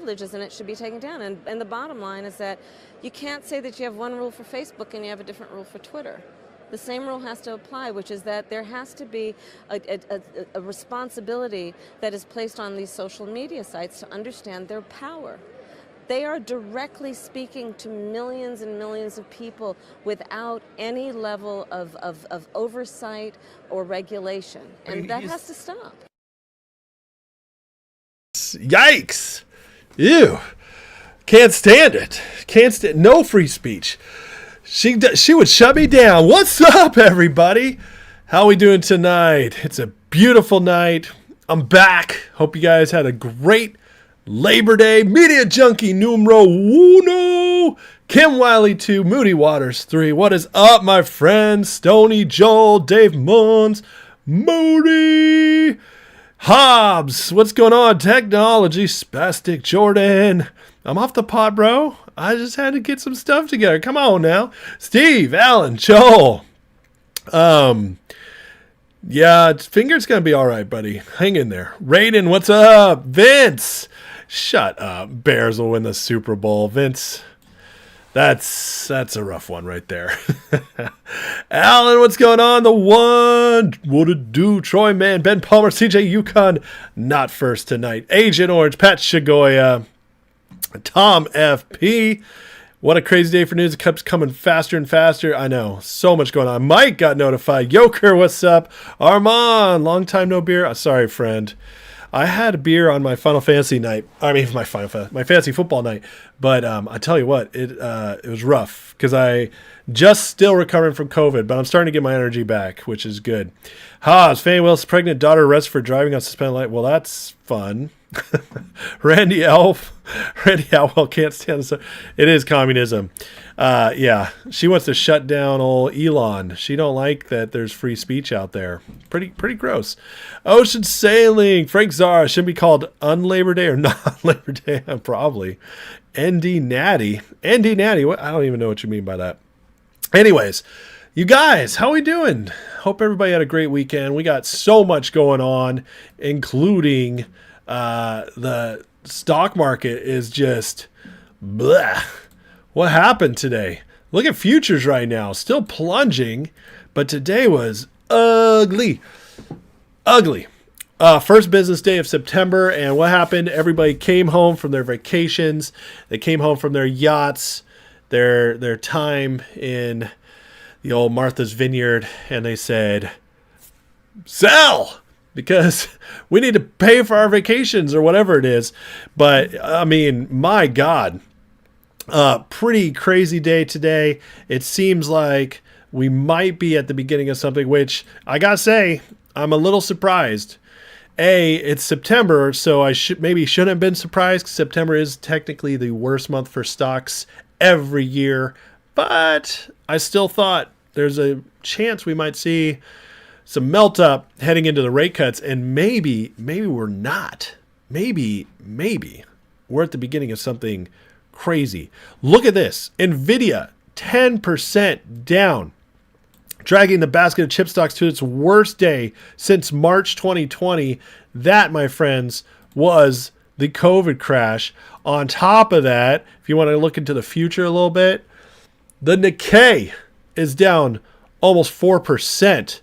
privileges and it should be taken down. And the bottom line is that you can't say that you have one rule for Facebook and you have a different rule for Twitter. The same rule has to apply, which is that there has to be a responsibility that is placed on these social media sites to understand their power. They are directly speaking to millions and millions of people without any level of oversight or regulation, and that has to stop. Yikes! Ew! Can't stand it. Can't stand no free speech. She would shut me down. What's up, everybody? How we doing tonight? It's a beautiful night. I'm back. Hope you guys had a great Labor Day. Media Junkie numero uno. Kim Wiley 2. Moody Waters 3. What is up, my friends? Stony Joel, Dave Muns, Moody Hobbs. What's going on? Technology Spastic Jordan. I'm off the pot, bro. I just had to get some stuff together. Come on now. Steve, Alan, Joel. Yeah, finger's going to be all right, buddy. Hang in there. Raiden, what's up? Vince. Shut up. Bears will win the Super Bowl. Vince, that's a rough one right there. Alan, what's going on? The one. What it do? Troy, man. Ben Palmer, CJ Yukon. Not first tonight. Agent Orange, Pat Shigoya. Tom FP. What a crazy day for news. It keeps coming faster and faster. I know. So much going on. Mike got notified. Yoker, what's up? Armand, long time no beer. Sorry, friend. I had a beer on my Final Fantasy night. I mean, my fantasy football night. But I tell you what, it was rough because I just still recovering from COVID, but I'm starting to get my energy back, which is good. Haas, Fannie Will's pregnant daughter arrested for driving on suspended light. Well, that's fun. Randy Alwell can't stand this. It is communism. Yeah, she wants to shut down old Elon. She don't like that there's free speech out there. Pretty gross. Ocean Sailing. Frank Zara should be called Unlabor Day or not Labor Day. Probably. ND Natty. What? I don't even know what you mean by that. Anyways, you guys, how we doing? Hope everybody had a great weekend. We got so much going on, including the stock market is just bleh. What happened today? Look at futures right now, still plunging, but today was ugly. First business day of September, and what happened? Everybody came home from their vacations. They came home from their yachts, their time in the old Martha's Vineyard, and they said, sell! Because we need to pay for our vacations or whatever it is. But, I mean, my God, pretty crazy day today. It seems like we might be at the beginning of something, which I got to say, I'm a little surprised. It's September, so I shouldn't have been surprised because September is technically the worst month for stocks every year. But I still thought there's a chance we might see some melt up heading into the rate cuts, and maybe we're not. Maybe we're at the beginning of something crazy. Look at this. Nvidia, 10% down, dragging the basket of chip stocks to its worst day since March 2020. That, my friends, was the COVID crash. On top of that, if you want to look into the future a little bit, the Nikkei is down almost 4%.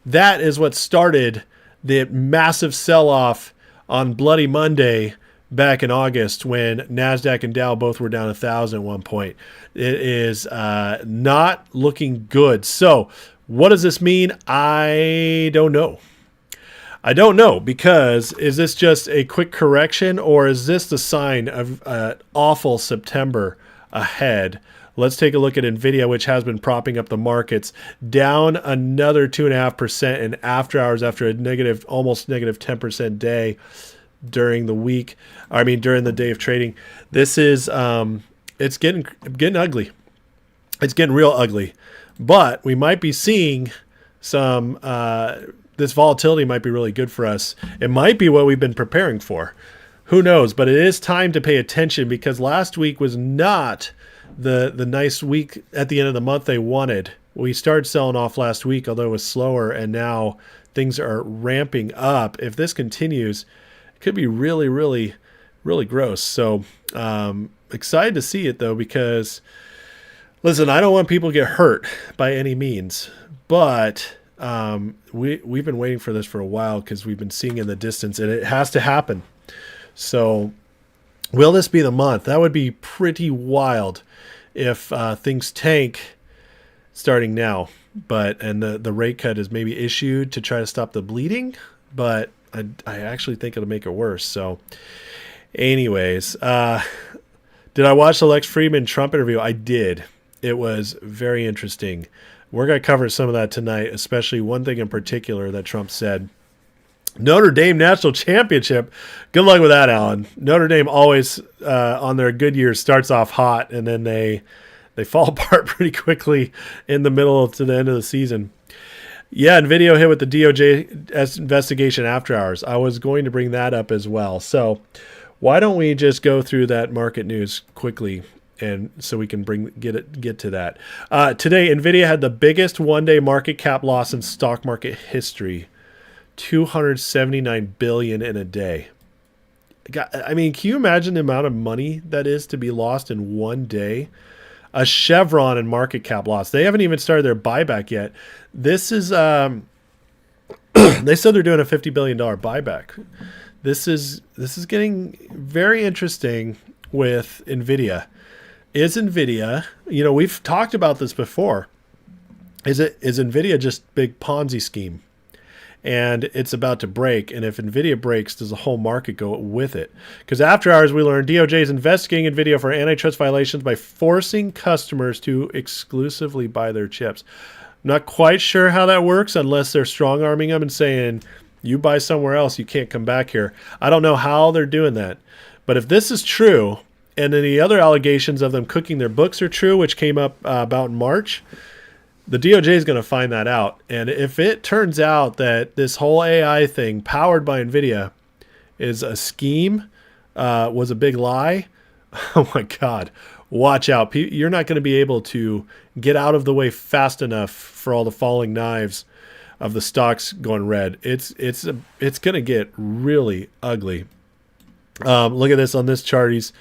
That is what started the massive sell-off on Bloody Monday back in August when NASDAQ and Dow both were down 1,000 at one point. It is not looking good. So what does this mean? I don't know. Because is this just a quick correction or is this the sign of an awful September ahead? Let's take a look at Nvidia, which has been propping up the markets, down another 2.5% in after hours after a almost negative 10% day during the week. During the day of trading. This is it's getting ugly. It's getting real ugly. But we might be seeing some this volatility might be really good for us. It might be what we've been preparing for. Who knows? But it is time to pay attention because last week was not the nice week at the end of the month they wanted. We started selling off last week, although it was slower, and now things are ramping up. If this continues, it could be really, really, really gross. So excited to see it though, because listen, I don't want people to get hurt by any means, but we've been waiting for this for a while because we've been seeing in the distance, and it has to happen. So will this be the month? That would be pretty wild if things tank starting now. And the rate cut is maybe issued to try to stop the bleeding, but I actually think it'll make it worse. So anyways, did I watch the Lex Friedman Trump interview? I did. It was very interesting. We're going to cover some of that tonight, especially one thing in particular that Trump said. Notre Dame National Championship. Good luck with that, Alan. Notre Dame always, on their good years, starts off hot, and then they fall apart pretty quickly in the middle to the end of the season. Yeah, Nvidia hit with the DOJ investigation after hours. I was going to bring that up as well. So why don't we just go through that market news quickly, and so we can get to that. Today, Nvidia had the biggest one-day market cap loss in stock market history, $279 billion in a day. I mean, can you imagine the amount of money that is to be lost in one day? A Chevron in market cap loss. They haven't even started their buyback yet. This is they said they're doing a $50 billion buyback. This is getting very interesting with Nvidia. Is Nvidia, we've talked about this before. Is Nvidia just big Ponzi scheme? And it's about to break. And if Nvidia breaks, does the whole market go with it? Because after hours, we learned DOJ is investigating Nvidia for antitrust violations by forcing customers to exclusively buy their chips. I'm not quite sure how that works unless they're strong-arming them and saying, you buy somewhere else, you can't come back here. I don't know how they're doing that. But if this is true, and then the other allegations of them cooking their books are true, which came up about in March, the DOJ is going to find that out. And if it turns out that this whole AI thing powered by Nvidia is a scheme, was a big lie, oh my God, watch out. You're not going to be able to get out of the way fast enough for all the falling knives of the stocks going red. It's going to get really ugly. Look at this on this chart. He's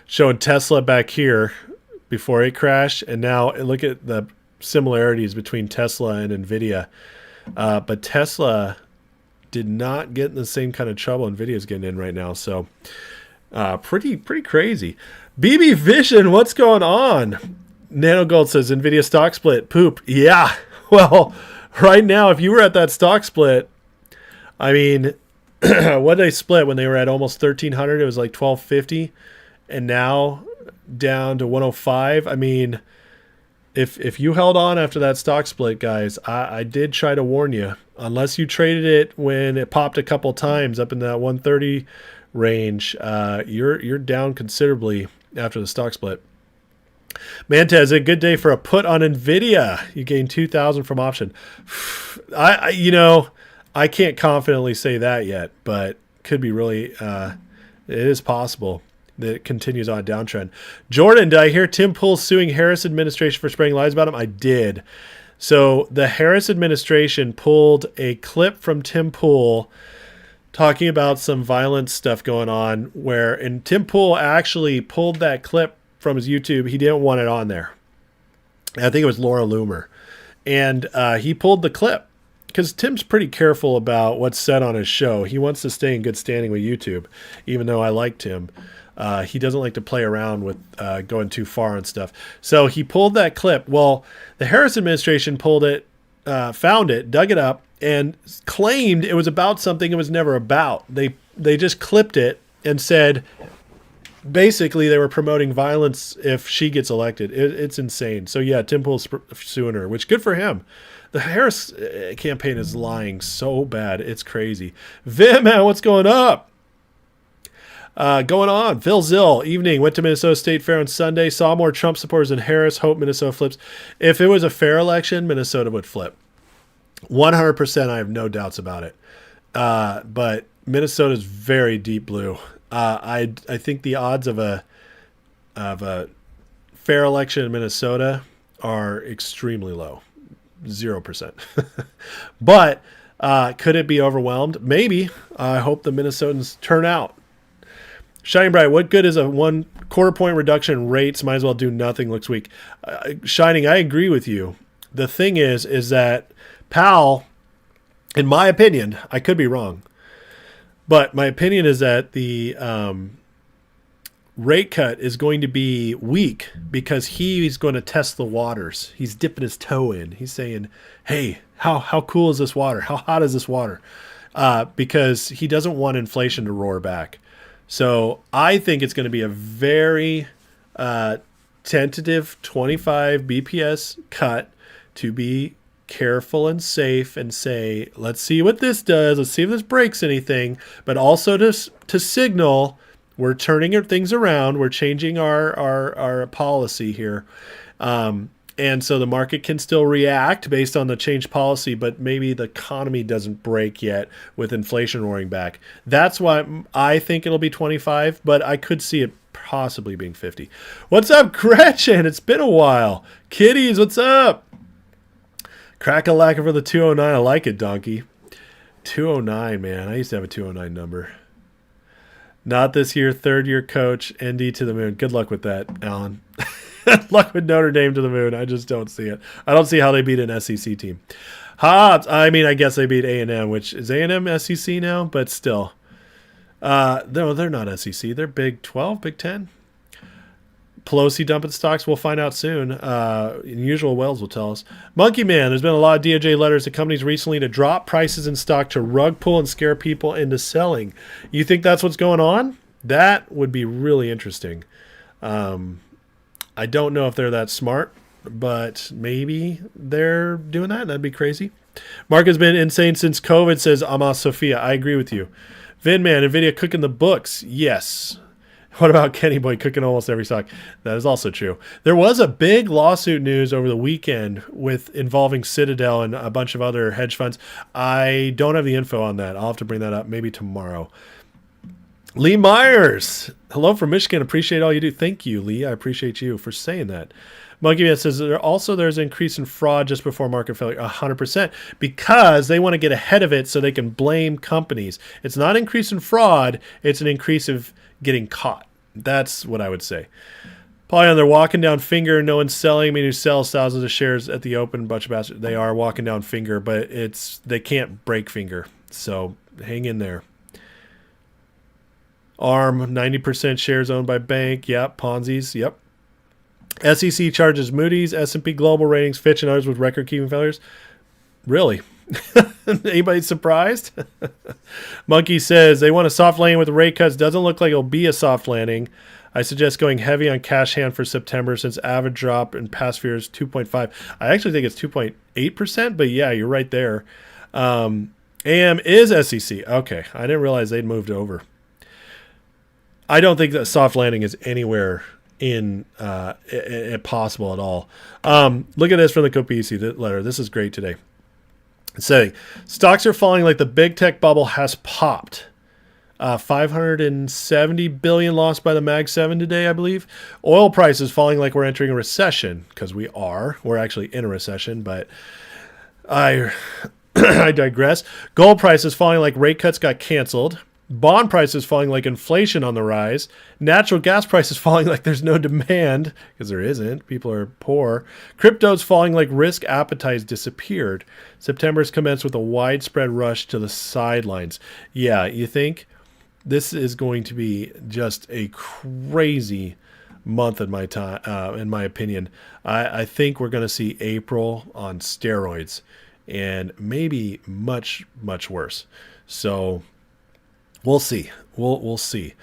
showing Tesla back here before it crashed. And now look at the similarities between Tesla and Nvidia, but Tesla did not get in the same kind of trouble Nvidia's getting in right now. So pretty crazy. BB Vision, what's going on? Nanogold says Nvidia stock split poop. Yeah, well, right now, if you were at that stock split, I mean, what did they split when they were at almost 1,300? It was like 1,250, and now down to 105. I mean, if you held on after that stock split, guys, I did try to warn you. Unless you traded it when it popped a couple times up in that 130 range, you're down considerably after the stock split. Mantez, a good day for a put on Nvidia. You gained 2,000 from option. I can't confidently say that yet, but could be really. It is possible that it continues on a downtrend. Jordan, did I hear Tim Pool suing Harris administration for spreading lies about him? I did. So the Harris administration pulled a clip from Tim Pool talking about some violent stuff going on, and Tim Pool actually pulled that clip from his YouTube. He didn't want it on there. I think it was Laura Loomer. And he pulled the clip because Tim's pretty careful about what's said on his show. He wants to stay in good standing with YouTube, even though I like Tim. He doesn't like to play around with going too far and stuff. So he pulled that clip. Well, the Harris administration pulled it, found it, dug it up, and claimed it was about something it was never about. They just clipped it and said, basically, they were promoting violence if she gets elected. It's insane. So, yeah, Tim Pool's suing her, which good for him. The Harris campaign is lying so bad. It's crazy. Vim, man, what's going up? Going on. Phil Zill, evening. Went to Minnesota State Fair on Sunday. Saw more Trump supporters than Harris. Hope Minnesota flips. If it was a fair election, Minnesota would flip. 100%. I have no doubts about it. But Minnesota is very deep blue. I think the odds of a fair election in Minnesota are extremely low. 0%. But could it be overwhelmed? Maybe. I hope the Minnesotans turn out. Shining Bright, what good is a 1/4 point reduction in rates? Might as well do nothing. Looks weak. Shining, I agree with you. The thing is that Powell, in my opinion, I could be wrong, but my opinion is that the rate cut is going to be weak because he's going to test the waters. He's dipping his toe in. He's saying, hey, how cool is this water? How hot is this water? Because he doesn't want inflation to roar back. So I think it's going to be a very tentative 25 BPS cut to be careful and safe and say, let's see what this does. Let's see if this breaks anything. But also to signal we're turning things around. We're changing our policy here. And so the market can still react based on the changed policy, but maybe the economy doesn't break yet with inflation roaring back. That's why I think it'll be 25, but I could see it possibly being 50. What's up, Gretchen? It's been a while. Kitties, what's up? Crack-a-lacka for the 209. I like it, Donkey. 209, man. I used to have a 209 number. Not this year, third year coach, ND to the moon. Good luck with that, Alan. Luck with Notre Dame to the moon. I just don't see it. I don't see how they beat an SEC team. Hobbs. I mean, I guess they beat A&M, which is A&M SEC now, but still. No, they're not SEC. They're Big 12, Big 10. Pelosi dumping stocks. We'll find out soon. Unusual Wells will tell us. Monkey Man. There's been a lot of DOJ letters to companies recently to drop prices in stock to rug pull and scare people into selling. You think that's what's going on? That would be really interesting. I don't know if they're that smart, but maybe they're doing that. That'd be crazy. Mark has been insane since COVID, says Amos Sophia. I agree with you. Vinman, Nvidia cooking the books. Yes. What about Kenny Boy cooking almost every stock? That is also true. There was a big lawsuit news over the weekend involving Citadel and a bunch of other hedge funds. I don't have the info on that. I'll have to bring that up maybe tomorrow. Lee Myers. Hello from Michigan. Appreciate all you do. Thank you, Lee. I appreciate you for saying that. Monkey Man says there's an increase in fraud just before market failure. 100%. Because they want to get ahead of it so they can blame companies. It's not an increase in fraud. It's an increase of getting caught. That's what I would say. Polyon, they're walking down finger. No one's selling. I mean, who sells thousands of shares at the open? Bunch of bastards. They are walking down finger, but they can't break finger. So hang in there. ARM, 90% shares owned by bank. Yep. Ponzi's. Yep. SEC charges Moody's, S&P Global Ratings, Fitch, and others with record-keeping failures. Really? Anybody surprised? Monkey says they want a soft landing with the rate cuts. Doesn't look like it'll be a soft landing. I suggest going heavy on cash hand for September since average drop in past fear is 2.5. I actually think it's 2.8%, but yeah, you're right there. AM is SEC. Okay, I didn't realize they'd moved over. I don't think that soft landing is anywhere possible at all. Look at this from the Copisi letter. This is great today. It's saying stocks are falling like the big tech bubble has popped. 570 billion lost by the Mag 7 today, I believe. Oil prices falling like we're entering a recession, because we are. We're actually in a recession, but I digress. Gold prices falling like rate cuts got canceled. Bond prices falling like inflation on the rise. Natural gas prices falling like there's no demand, because there isn't. People are poor. Crypto's falling like risk appetites disappeared. September's commenced with a widespread rush to the sidelines. Yeah, you think? This is going to be just a crazy month in my opinion. I think we're going to see April on steroids, and maybe much, much worse. So we'll see. We'll see.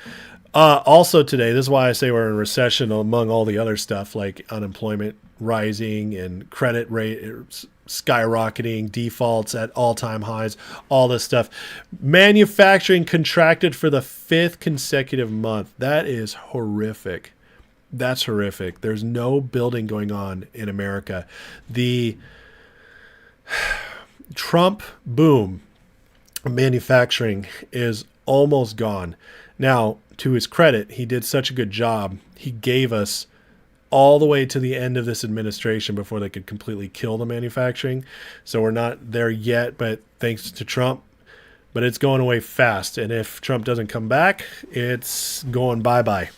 Also today, this is why I say we're in a recession among all the other stuff like unemployment rising and credit rate skyrocketing, defaults at all-time highs, all this stuff. Manufacturing contracted for the 5th consecutive month. That is horrific. That's horrific. There's no building going on in America. The Trump boom manufacturing is almost gone. Now, to his credit, he did such a good job. He gave us all the way to the end of this administration before they could completely kill the manufacturing. So we're not there yet, but thanks to Trump, but it's going away fast. And if Trump doesn't come back, it's going bye-bye.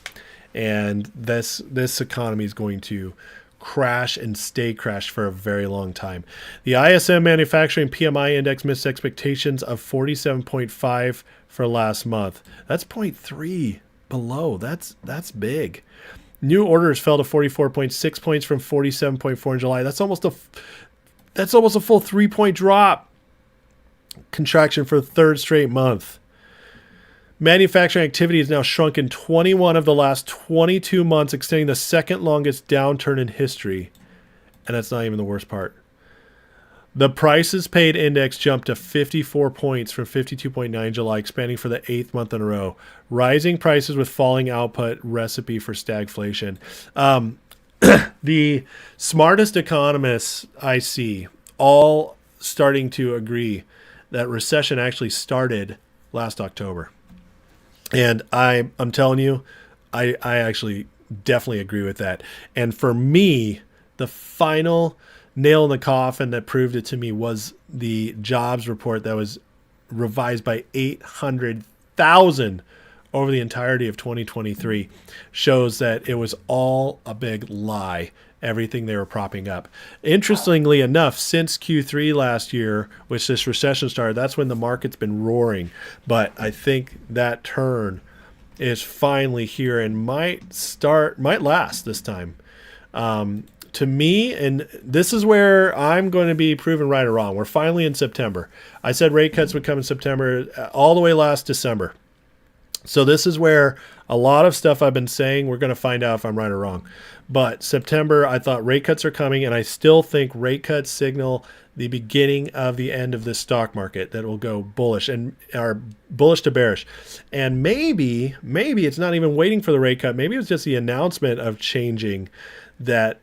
And this economy is going to crash and stay crashed for a very long time. The ISM manufacturing PMI index missed expectations of 47.5 for last month. That's 0.3 below. That's big. New orders fell to 44.6 points from 47.4 in July. That's almost a full 3-point drop. Contraction for the third straight month. Manufacturing activity has now shrunk in 21 of the last 22 months, extending the second longest downturn in history. And that's not even the worst part. The prices paid index jumped to 54 points from 52.9 in July, expanding for the 8th month in a row. Rising prices with falling output, recipe for stagflation. The smartest economists I see all starting to agree that recession actually started last October. And I'm telling you, I actually definitely agree with that. And for me, the final nail in the coffin that proved it to me was the jobs report that was revised by 800,000 over the entirety of 2023. Shows that it was all a big lie, everything they were propping up. Interestingly enough, since Q3 last year, which this recession started, that's when the market's been roaring. But I think that turn is finally here and might last this time. To me, and this is where I'm going to be proven right or wrong. We're finally in September. I said rate cuts would come in September all the way last December. So this is where a lot of stuff I've been saying, we're going to find out if I'm right or wrong. But September, I thought rate cuts are coming, and I still think rate cuts signal the beginning of the end of this stock market that will go bullish or bullish to bearish. And maybe it's not even waiting for the rate cut. Maybe it's just the announcement of changing that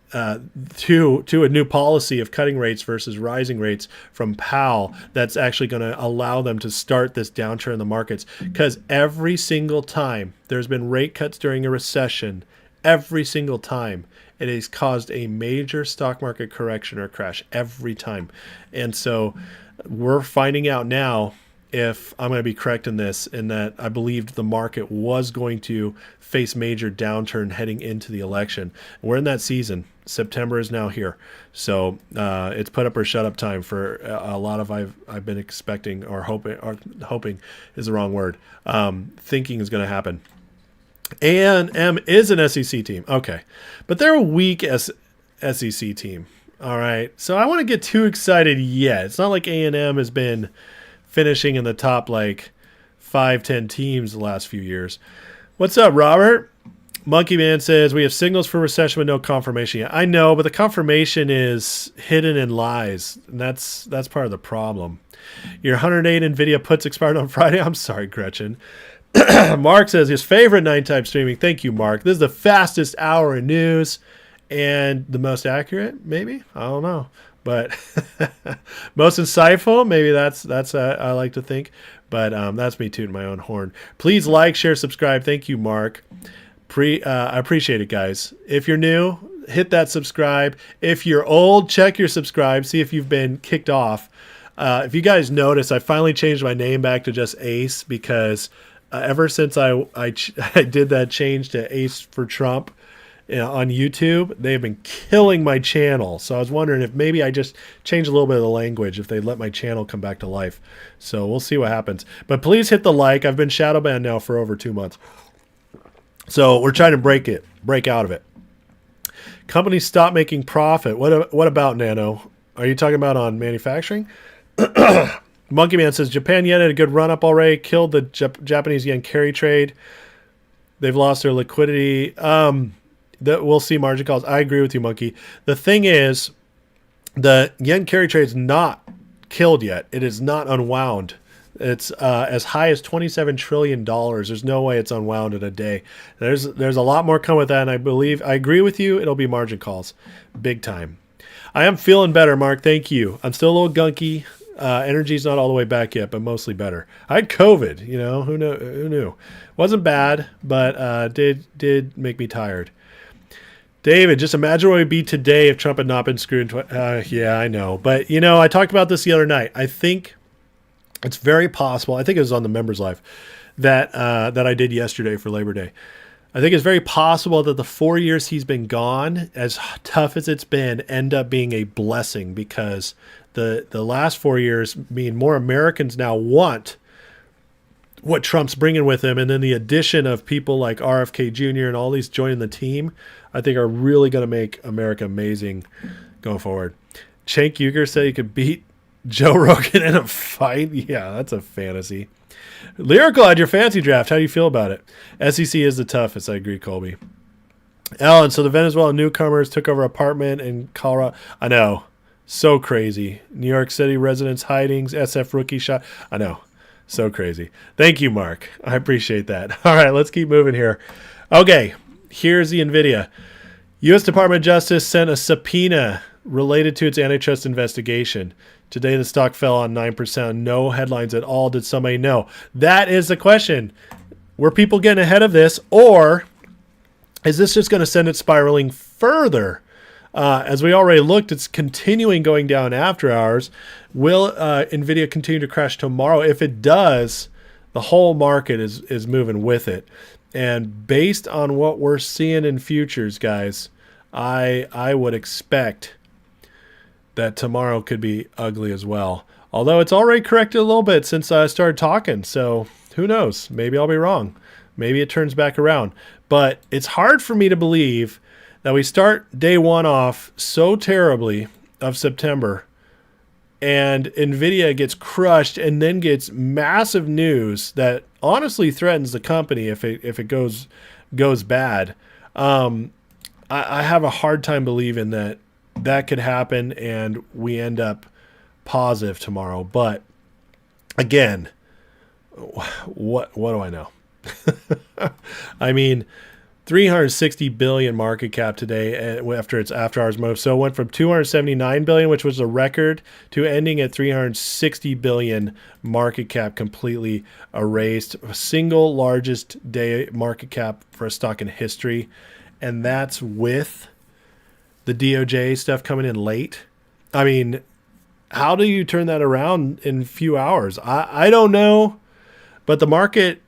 to a new policy of cutting rates versus rising rates from Powell that's actually going to allow them to start this downturn in the markets. Because every single time there's been rate cuts during a recession, every single time it has caused a major stock market correction or crash every time. And so we're finding out now if I'm going to be correct in this, in that I believed the market was going to face major downturn heading into the election. We're in that season. September is now here. So it's put up or shut up time for a lot of I've been expecting or hoping is the wrong word. Thinking is going to happen. A&M is an SEC team. Okay. But they're a weak SEC team. All right. So I want to get too excited yet. It's not like A&M has been finishing in the top 5-10 teams the last few years. What's up, Robert? Monkey Man says, we have signals for recession with no confirmation yet. I know, but the confirmation is hidden in lies, and that's part of the problem. Your 108 Nvidia puts expired on Friday. I'm sorry, Gretchen. Mark says his favorite nighttime streaming. Thank you, Mark. This is the fastest hour in news and the most accurate, maybe? I don't know. But most insightful, maybe that's I like to think. But that's me tooting my own horn. Please like, share, subscribe. Thank you, Mark. I appreciate it, guys. If you're new, hit that subscribe. If you're old, check your subscribe. See if you've been kicked off. If you guys notice, I finally changed my name back to just Ace because ever since I did that change to Ace for Trump on YouTube, they've been killing my channel. So I was wondering if maybe I just change a little bit of the language if they let my channel come back to life. So we'll see what happens. But please hit the like. I've been shadow banned now for over 2 months. So we're trying to break out of it. Companies stop making profit. What about Nano? Are you talking about on manufacturing? Monkey Man says Japan yen had a good run up already, killed the Japanese yen carry trade. They've lost their liquidity. We'll see margin calls. I agree with you, Monkey. The thing is, the yen carry trade is not killed yet. It is not unwound. It's as high as $27 trillion. There's no way it's unwound in a day. There's a lot more coming with that, and I agree with you. It'll be margin calls, big time. I am feeling better, Mark. Thank you. I'm still a little gunky. Energy's not all the way back yet, but mostly better. I had COVID. Who knew? Wasn't bad, but did make me tired. David, just imagine where we'd be today if Trump had not been screwed. Yeah, I know. But, I talked about this the other night. I think It's very possible. I think it was on the members live that that I did yesterday for Labor Day. I think it's very possible that the 4 years he's been gone, as tough as it's been, end up being a blessing, because the last 4 years mean more Americans now want what Trump's bringing with him, and then the addition of people like RFK Jr. and all these joining the team, I think are really going to make America amazing going forward. Cenk Uygur said he could beat Joe Rogan in a fight. Yeah, that's a fantasy. Lyrical had your fancy draft. How do you feel about it? SEC is the toughest. I agree, Colby. Alan, so the Venezuelan newcomers took over apartment in Colorado. I know. So crazy. New York City residents hidings. SF rookie shot. I know. So crazy. Thank you, Mark. I appreciate that. All right, let's keep moving here. Okay, here's the Nvidia. U.S. Department of Justice sent a subpoena related to its antitrust investigation. Today, the stock fell on 9%. No headlines at all. Did somebody know? That is the question. Were people getting ahead of this, or is this just going to send it spiraling further? As we already looked, it's continuing going down after hours. Will Nvidia continue to crash tomorrow? If it does, the whole market is moving with it. And based on what we're seeing in futures, guys, I would expect that tomorrow could be ugly as well. Although it's already corrected a little bit since I started talking. So who knows? Maybe I'll be wrong. Maybe it turns back around. But it's hard for me to believe that we start day one off so terribly of September, and Nvidia gets crushed and then gets massive news that honestly threatens the company if it goes bad. I have a hard time believing that could happen and we end up positive tomorrow. But again, what do I know? I mean, 360 billion market cap today after its after hours move. So it went from 279 billion, which was a record, to ending at 360 billion market cap, completely erased. Single largest day market cap for a stock in history. And that's with the DOJ stuff coming in late. I mean, how do you turn that around in a few hours? I don't know, but the market,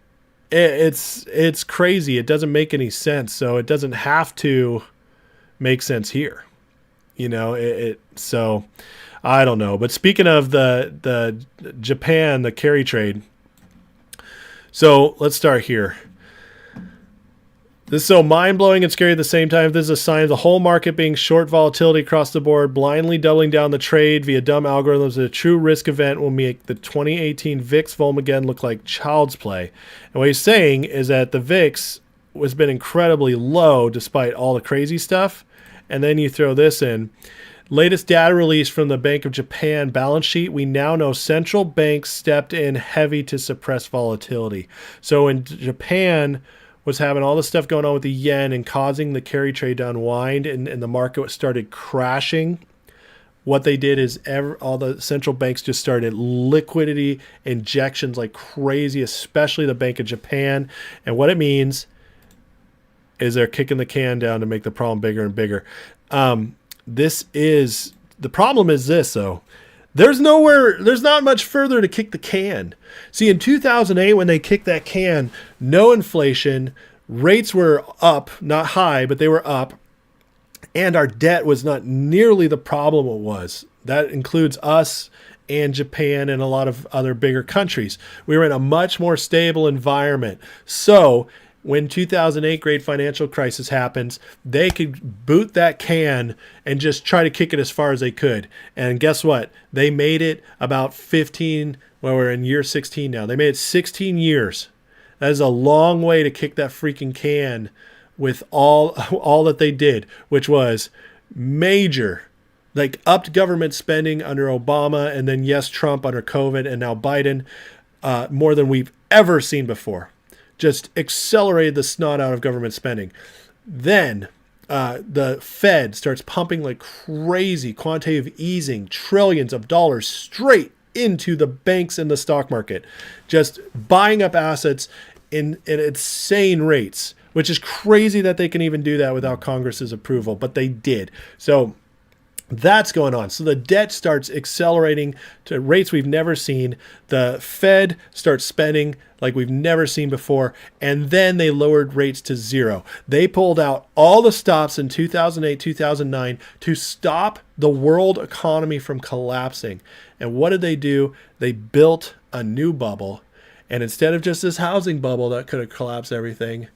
it's crazy. It doesn't make any sense. So it doesn't have to make sense here. You know, so I don't know. But speaking of the Japan, the carry trade. So let's start here. This is so mind-blowing and scary at the same time. This is a sign of the whole market being short volatility across the board, blindly doubling down the trade via dumb algorithms. A true risk event will make the 2018 VIX vol again look like child's play. And what he's saying is that the VIX has been incredibly low despite all the crazy stuff. And then you throw this in. Latest data release from the Bank of Japan balance sheet. We now know central banks stepped in heavy to suppress volatility. So in Japan was having all this stuff going on with the yen and causing the carry trade to unwind, and the market started crashing. What they did is all the central banks just started liquidity injections like crazy, especially the Bank of Japan. And what it means is they're kicking the can down to make the problem bigger and bigger. The problem is this, though. There's not much further to kick the can. See, in 2008, when they kicked that can, no inflation, rates were up, not high, but they were up, and our debt was not nearly the problem it was. That includes us and Japan and a lot of other bigger countries. We were in a much more stable environment. So when 2008 great financial crisis happens, they could boot that can and just try to kick it as far as they could. And guess what? They made it about 15, well, we're in year 16 now. They made it 16 years. That is a long way to kick that freaking can with all that they did, which was major, like upped government spending under Obama, and then yes, Trump under COVID, and now Biden, more than we've ever seen before. Just accelerated the snot out of government spending. Then the Fed starts pumping like crazy, quantitative easing, trillions of dollars straight into the banks and the stock market, just buying up assets in insane rates, which is crazy that they can even do that without Congress's approval, but they did. So That's going on. So the debt starts accelerating to rates we've never seen. The Fed starts spending like we've never seen before. And then they lowered rates to zero. They pulled out all the stops in 2008, 2009 to stop the world economy from collapsing. And what did they do? They built a new bubble. And instead of just this housing bubble that could have collapsed everything,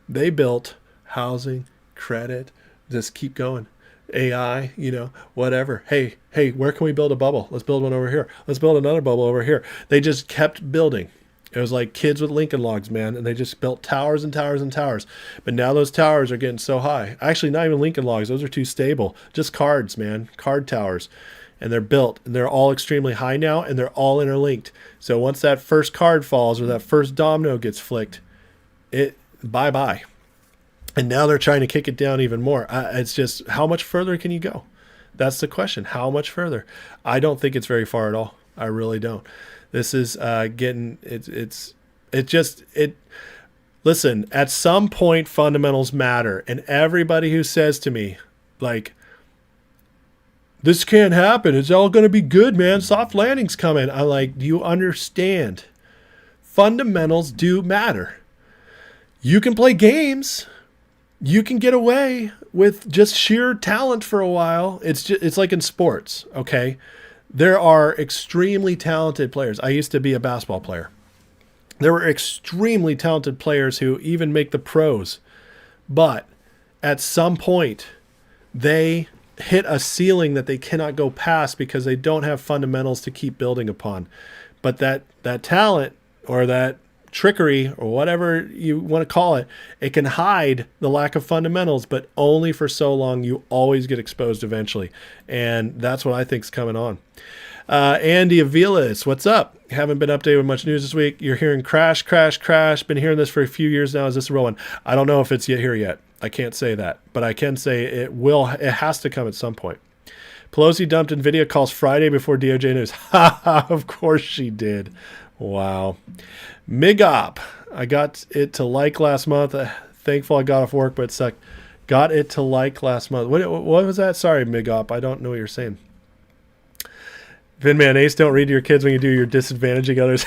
they built housing, credit, just keep going. AI, whatever. Hey, where can we build a bubble? Let's build one over here. Let's build another bubble over here. They just kept building. It was like kids with Lincoln Logs, man. And they just built towers and towers and towers. But now those towers are getting so high. Actually, not even Lincoln Logs. Those are too stable. Just cards, man. Card towers. And they're built. And they're all extremely high now. And they're all interlinked. So once that first card falls or that first domino gets flicked, bye-bye. And now they're trying to kick it down even more. It's just, how much further can you go? That's the question. How much further? I don't think it's very far at all. I really don't. This is listen, at some point fundamentals matter. And everybody who says to me, like, this can't happen. It's all going to be good, man. Soft landing's coming. I'm like, do you understand? Fundamentals do matter. You can play games. You can get away with just sheer talent for a while. It's like in sports, okay? There are extremely talented players. I used to be a basketball player. There were extremely talented players who even make the pros. But at some point, they hit a ceiling that they cannot go past because they don't have fundamentals to keep building upon. But that talent or that trickery or whatever you want to call it, it can hide the lack of fundamentals, but only for so long. You always get exposed eventually. And that's what I think is coming on. Andy Avilas, what's up? Haven't been updated with much news this week. You're hearing crash, crash, crash. Been hearing this for a few years now. Is this a real one? I don't know if it's here yet. I can't say that, but I can say it has to come at some point. Pelosi dumped Nvidia calls Friday before DOJ news. Of course she did. Wow. MIGOP. I got it to like last month. Thankful I got off work, but it sucked. Got it to like last month. What was that? Sorry, MIGOP. I don't know what you're saying. Vinman, Ace, don't read to your kids when you do your disadvantaging others.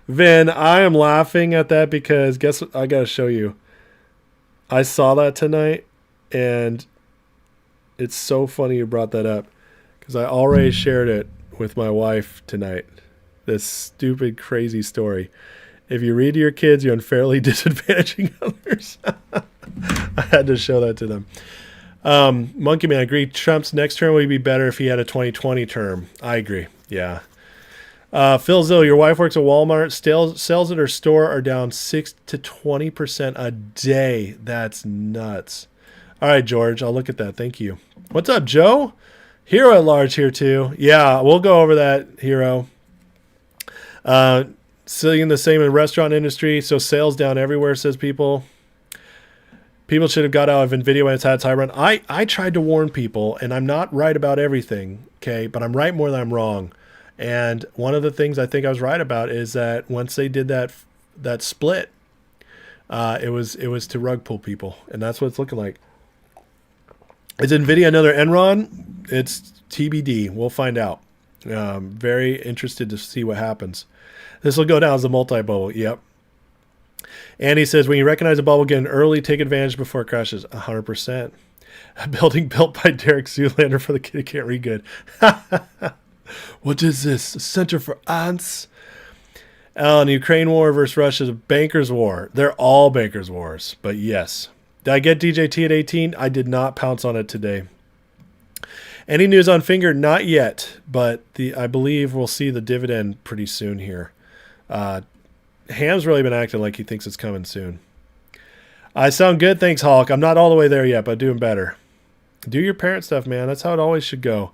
Vin, I am laughing at that because guess what? I got to show you. I saw that tonight, and it's so funny you brought that up because I already shared it with my wife tonight. This stupid, crazy story. If you read to your kids, you're unfairly disadvantaging others. I had to show that to them. Monkey Man, I agree. Trump's next term would be better if he had a 2020 term. I agree. Yeah. Phil Zill, your wife works at Walmart. Sales at her store are down 6 to 20% a day. That's nuts. All right, George, I'll look at that. Thank you. What's up, Joe? Hero at large here too. Yeah, we'll go over that, Hero. Seeing the same in the restaurant industry. So sales down everywhere, says people. People should have got out of Nvidia when it's had its high run. I tried to warn people, and I'm not right about everything, okay? But I'm right more than I'm wrong. And one of the things I think I was right about is that once they did that split, it was to rug pull people, and that's what it's looking like. Is Nvidia another Enron? It's TBD. We'll find out. Very interested to see what happens. This will go down as a multi-bubble. Yep. And he says, when you recognize a bubble, get in early, take advantage before it crashes. 100%. A building built by Derek Zoolander for the kid who can't read good. What is this? A center for ants? Alan, Ukraine war versus Russia is a banker's war. They're all banker's wars, but yes. Did I get DJT at 18? I did not pounce on it today. Any news on Finger? Not yet, but I believe we'll see the dividend pretty soon here. Ham's really been acting like he thinks it's coming soon. I sound good, thanks, Hulk. I'm not all the way there yet, but doing better. Do your parent stuff, man. That's how it always should go.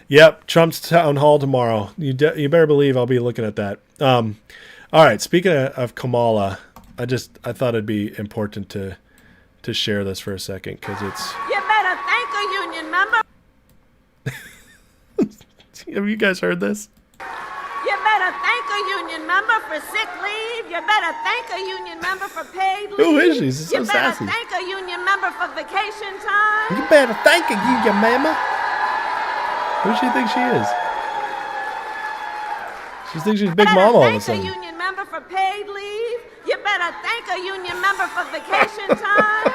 Yep, Trump's town hall tomorrow. You better believe I'll be looking at that. All right, speaking of Kamala, I thought it'd be important to share this for a second because it's... You better thank a union member. Have you guys heard this? You better thank a union member. member for sick leave. You better thank a union member for paid leave. Who is she? She's so you better sassy. thank a union member for vacation time. You better thank a union member. Who does she think she is? She thinks she's Big Mama all of a sudden. Thank a union member for paid leave. You better thank a union member for vacation time.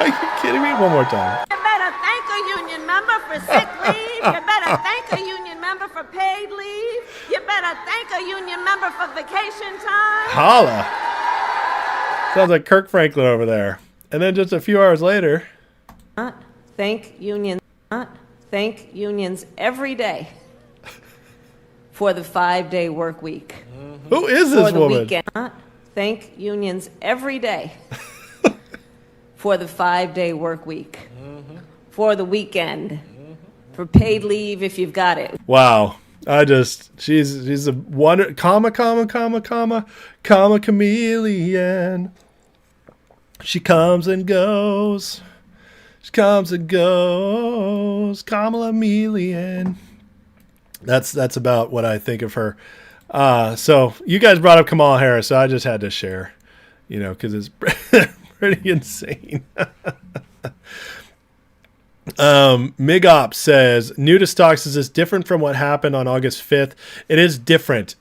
Are you kidding me? One more time. You better thank a union member for sick leave. You better thank a union member for paid leave. You better thank a union member for vacation time. Holla. Sounds like Kirk Franklin over there. And then just a few hours later. Thank unions every day for the 5-day work week. Who is this woman? Weekend. Thank unions every day for the 5-day work week, for the weekend, for paid leave if you've got it. Wow. She's a wonder, comma chameleon. She comes and goes. She comes and goes. Kamala Chameleon. That's about what I think of her. So you guys brought up Kamala Harris, so I just had to share, because it's pretty insane. MigOps says, new to stocks, is this different from what happened on August 5th? It is different.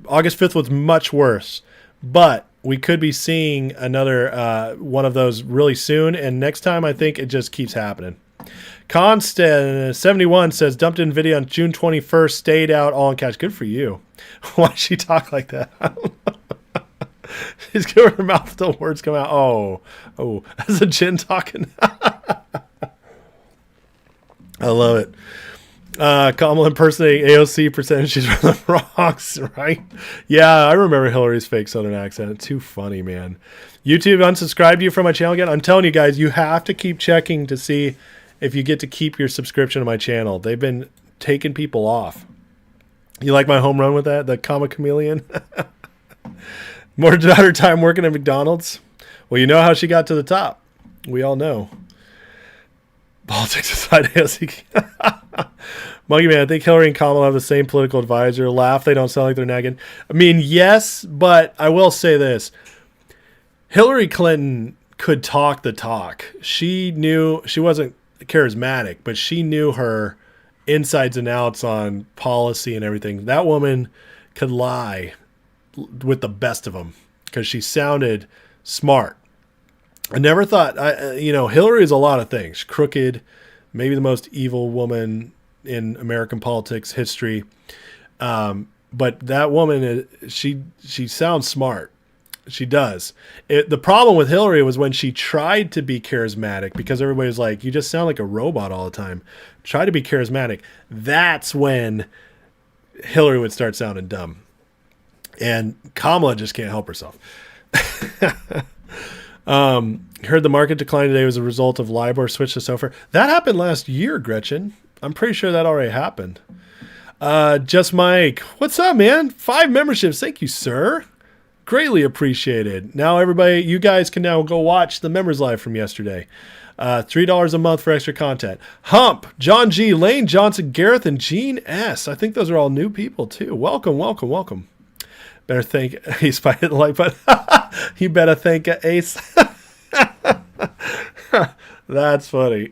August 5th was much worse, but we could be seeing another one of those really soon, and next time I think it just keeps happening. Constant71 says, dumped Nvidia on June 21st, stayed out all in cash. Good for you. Why'd she talk like that? I don't know. She's giving her mouth till words come out. Oh, that's a Jin talking. I love it. Kamala impersonating AOC percentage she's from the Bronx, right? Yeah, I remember Hillary's fake Southern accent. Too funny, man. YouTube unsubscribed you from my channel again. I'm telling you guys, you have to keep checking to see if you get to keep your subscription to my channel. They've been taking people off. You like my home run with that? The comma chameleon? More about her time working at McDonald's? Well, you know how she got to the top. We all know. Politics aside, Monkey Man, I think Hillary and Kamala have the same political advisor. Laugh, they don't sound like they're nagging. I mean, yes, but I will say this. Hillary Clinton could talk the talk. She knew, she wasn't charismatic, but she knew her insides and outs on policy and everything. That woman could lie with the best of them because she sounded smart. I never thought, Hillary is a lot of things. Crooked, maybe the most evil woman in American politics history. But that woman, she sounds smart. She does. The problem with Hillary was when she tried to be charismatic, because everybody was like, you just sound like a robot all the time. Try to be charismatic. That's when Hillary would start sounding dumb. And Kamala just can't help herself. Heard the market decline today was a result of LIBOR switch to SOFR. That happened last year, Gretchen. I'm pretty sure that already happened. Just Mike. What's up, man? 5 memberships. Thank you, sir. Greatly appreciated. Now, everybody, you guys can now go watch the members live from yesterday. $3 a month for extra content. Hump, John G, Lane Johnson, Gareth, and Gene S. I think those are all new people, too. Welcome, welcome, welcome. Better thank Ace by hitting the like button. You better thank Ace. That's funny.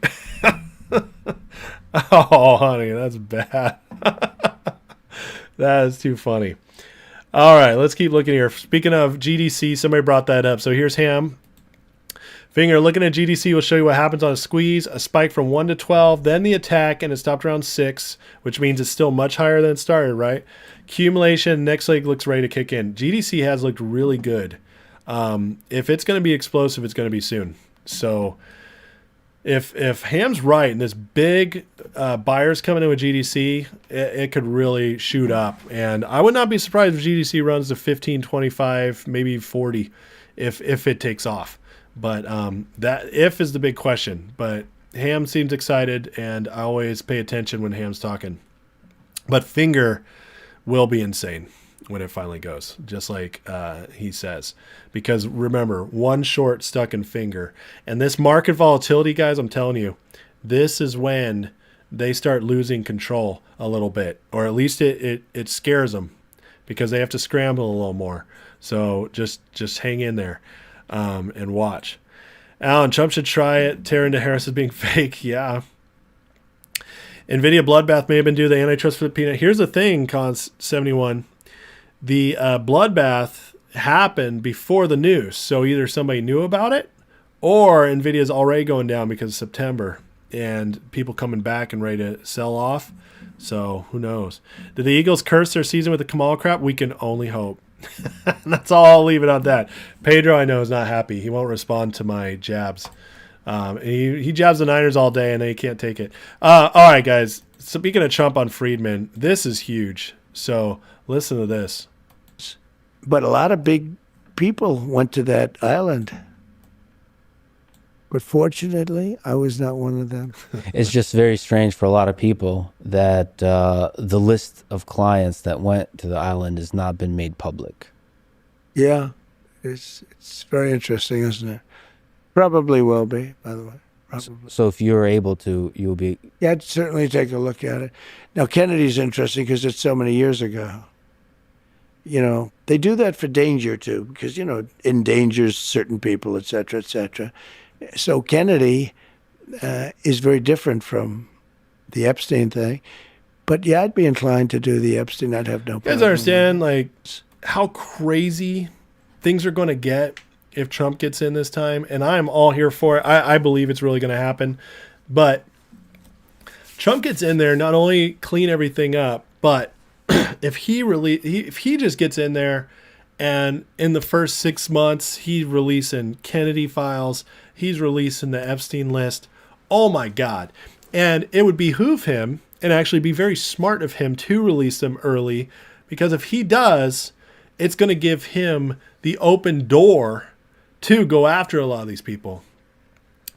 Oh, honey, that's bad. That is too funny. All right, let's keep looking here. Speaking of GDC, somebody brought that up. So here's Ham. Finger, looking at GDC will show you what happens on a squeeze, a spike from 1 to 12, then the attack, and it stopped around 6, which means it's still much higher than it started, right? Accumulation, next leg looks ready to kick in. GDC has looked really good. If it's going to be explosive, it's going to be soon. So if Ham's right and this big buyer's coming in with GDC, it could really shoot up. And I would not be surprised if GDC runs to 15, 25, maybe 40 if it takes off. But that if is the big question. But Ham seems excited, and I always pay attention when Ham's talking. But Finger will be insane when it finally goes, just like he says. Because remember, one short stuck in Finger. And this market volatility, guys, I'm telling you, this is when they start losing control a little bit. Or at least it scares them. because they have to scramble a little more. So just hang in there and watch. Alan, Trump should try it. Tear into Harris as being fake. Yeah. Nvidia bloodbath may have been due to the antitrust for the peanut. Here's the thing, Cons 71. The bloodbath happened before the news. So either somebody knew about it or Nvidia's already going down because of September and people coming back and ready to sell off. So who knows? Did the Eagles curse their season with the Kamala crap? We can only hope. That's all. I'll leave it on that. Pedro, I know, is not happy. He won't respond to my jabs. He jabs the Niners all day, and they can't take it. All right, guys. Speaking of Trump on Friedman, this is huge. So listen to this. But a lot of big people went to that island. But fortunately, I was not one of them. It's just very strange for a lot of people that the list of clients that went to the island has not been made public. Yeah, it's very interesting, isn't it? Probably will be, by the way. Probably. So if you're able to, you'll be... Yeah, I'd certainly take a look at it. Now, Kennedy's interesting because it's so many years ago. You know, they do that for danger, too, because, you know, endangers certain people, et cetera, et cetera. So Kennedy is very different from the Epstein thing. But yeah, I'd be inclined to do the Epstein. I'd have no problem. You guys understand, like, how crazy things are going to get if Trump gets in this time? And I'm all here for it. I believe it's really going to happen. But Trump gets in there, not only clean everything up, but if he just gets in there and in the first 6 months, he's releasing Kennedy files, he's releasing the Epstein list. Oh my God. And it would behoove him and actually be very smart of him to release them early, because if he does, it's going to give him the open door to go after a lot of these people.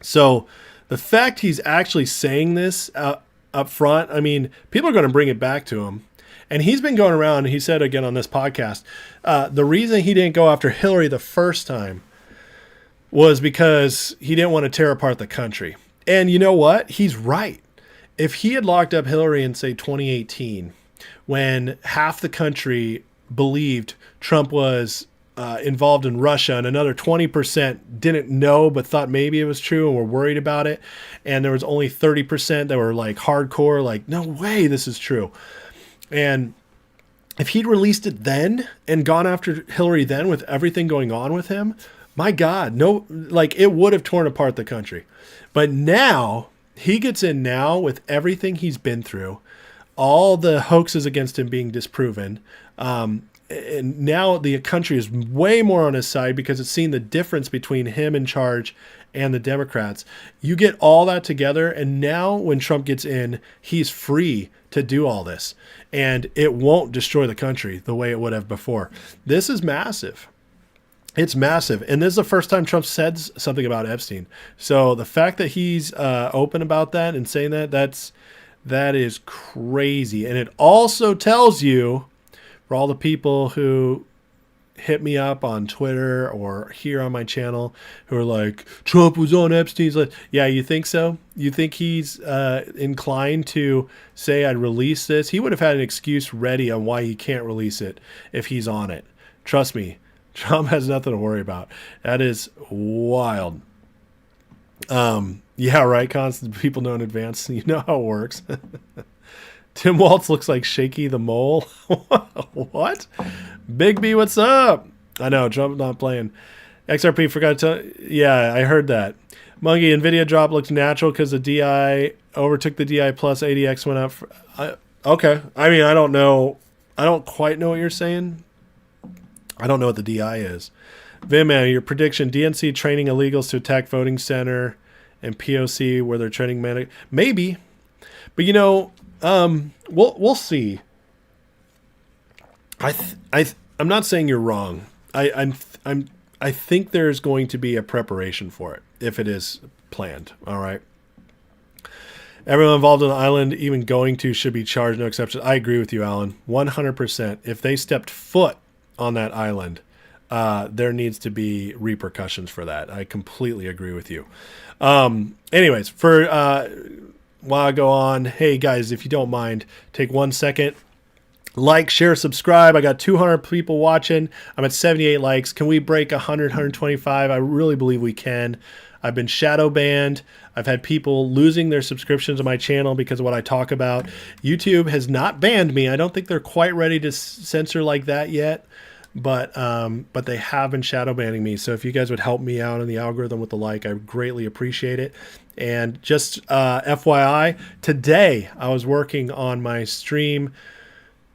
So the fact he's actually saying this up front, I mean, people are going to bring it back to him. And he's been going around, and he said again on this podcast, the reason he didn't go after Hillary the first time was because he didn't want to tear apart the country. And you know what? He's right. If he had locked up Hillary in, say, 2018, when half the country believed Trump was involved in Russia and another 20% didn't know but thought maybe it was true and were worried about it, and there was only 30% that were like hardcore, like, no way this is true. And if he'd released it then and gone after Hillary then with everything going on with him, my God, no, like, it would have torn apart the country. But now he gets in now with everything he's been through, all the hoaxes against him being disproven. And now the country is way more on his side because it's seen the difference between him in charge and the Democrats. You get all that together, and now when Trump gets in, he's free to do all this. And it won't destroy the country the way it would have before. This is massive. It's massive. And this is the first time Trump said something about Epstein. So the fact that he's open about that and saying that is crazy. And it also tells you, for all the people who hit me up on Twitter or here on my channel who are like, Trump was on Epstein's list. Yeah, you think so? You think he's inclined to say, I'd release this? He would have had an excuse ready on why he can't release it if he's on it. Trust me, Trump has nothing to worry about. That is wild. Yeah, right, constant people know in advance. You know how it works. Tim Waltz looks like Shaky the Mole. What? Big B, what's up? I know, Trump not playing. XRP forgot to tell. Yeah, I heard that. Monkey, Nvidia drop looks natural because the DI overtook the DI plus ADX went up. Okay. I mean, I don't know. I don't quite know what you're saying. I don't know what the DI is. Vimman, your prediction, DNC training illegals to attack voting center and POC where they're training medic. Maybe. But, you know, we'll see. I'm not saying you're wrong. I think there's going to be a preparation for it if it is planned. All right. Everyone involved on the island, even going to, should be charged, no exception. I agree with you, Alan. 100%. If they stepped foot on that island, there needs to be repercussions for that. I completely agree with you. Anyways, while I go on, hey guys, if you don't mind, take 1 second. Like, share, subscribe. I got 200 people watching. I'm at 78 likes. Can we break 100, 125? I really believe we can. I've been shadow banned. I've had people losing their subscriptions to my channel because of what I talk about. YouTube has not banned me. I don't think they're quite ready to censor like that yet, but they have been shadow banning me. So if you guys would help me out in the algorithm with the like, I greatly appreciate it. And just FYI, today I was working on my stream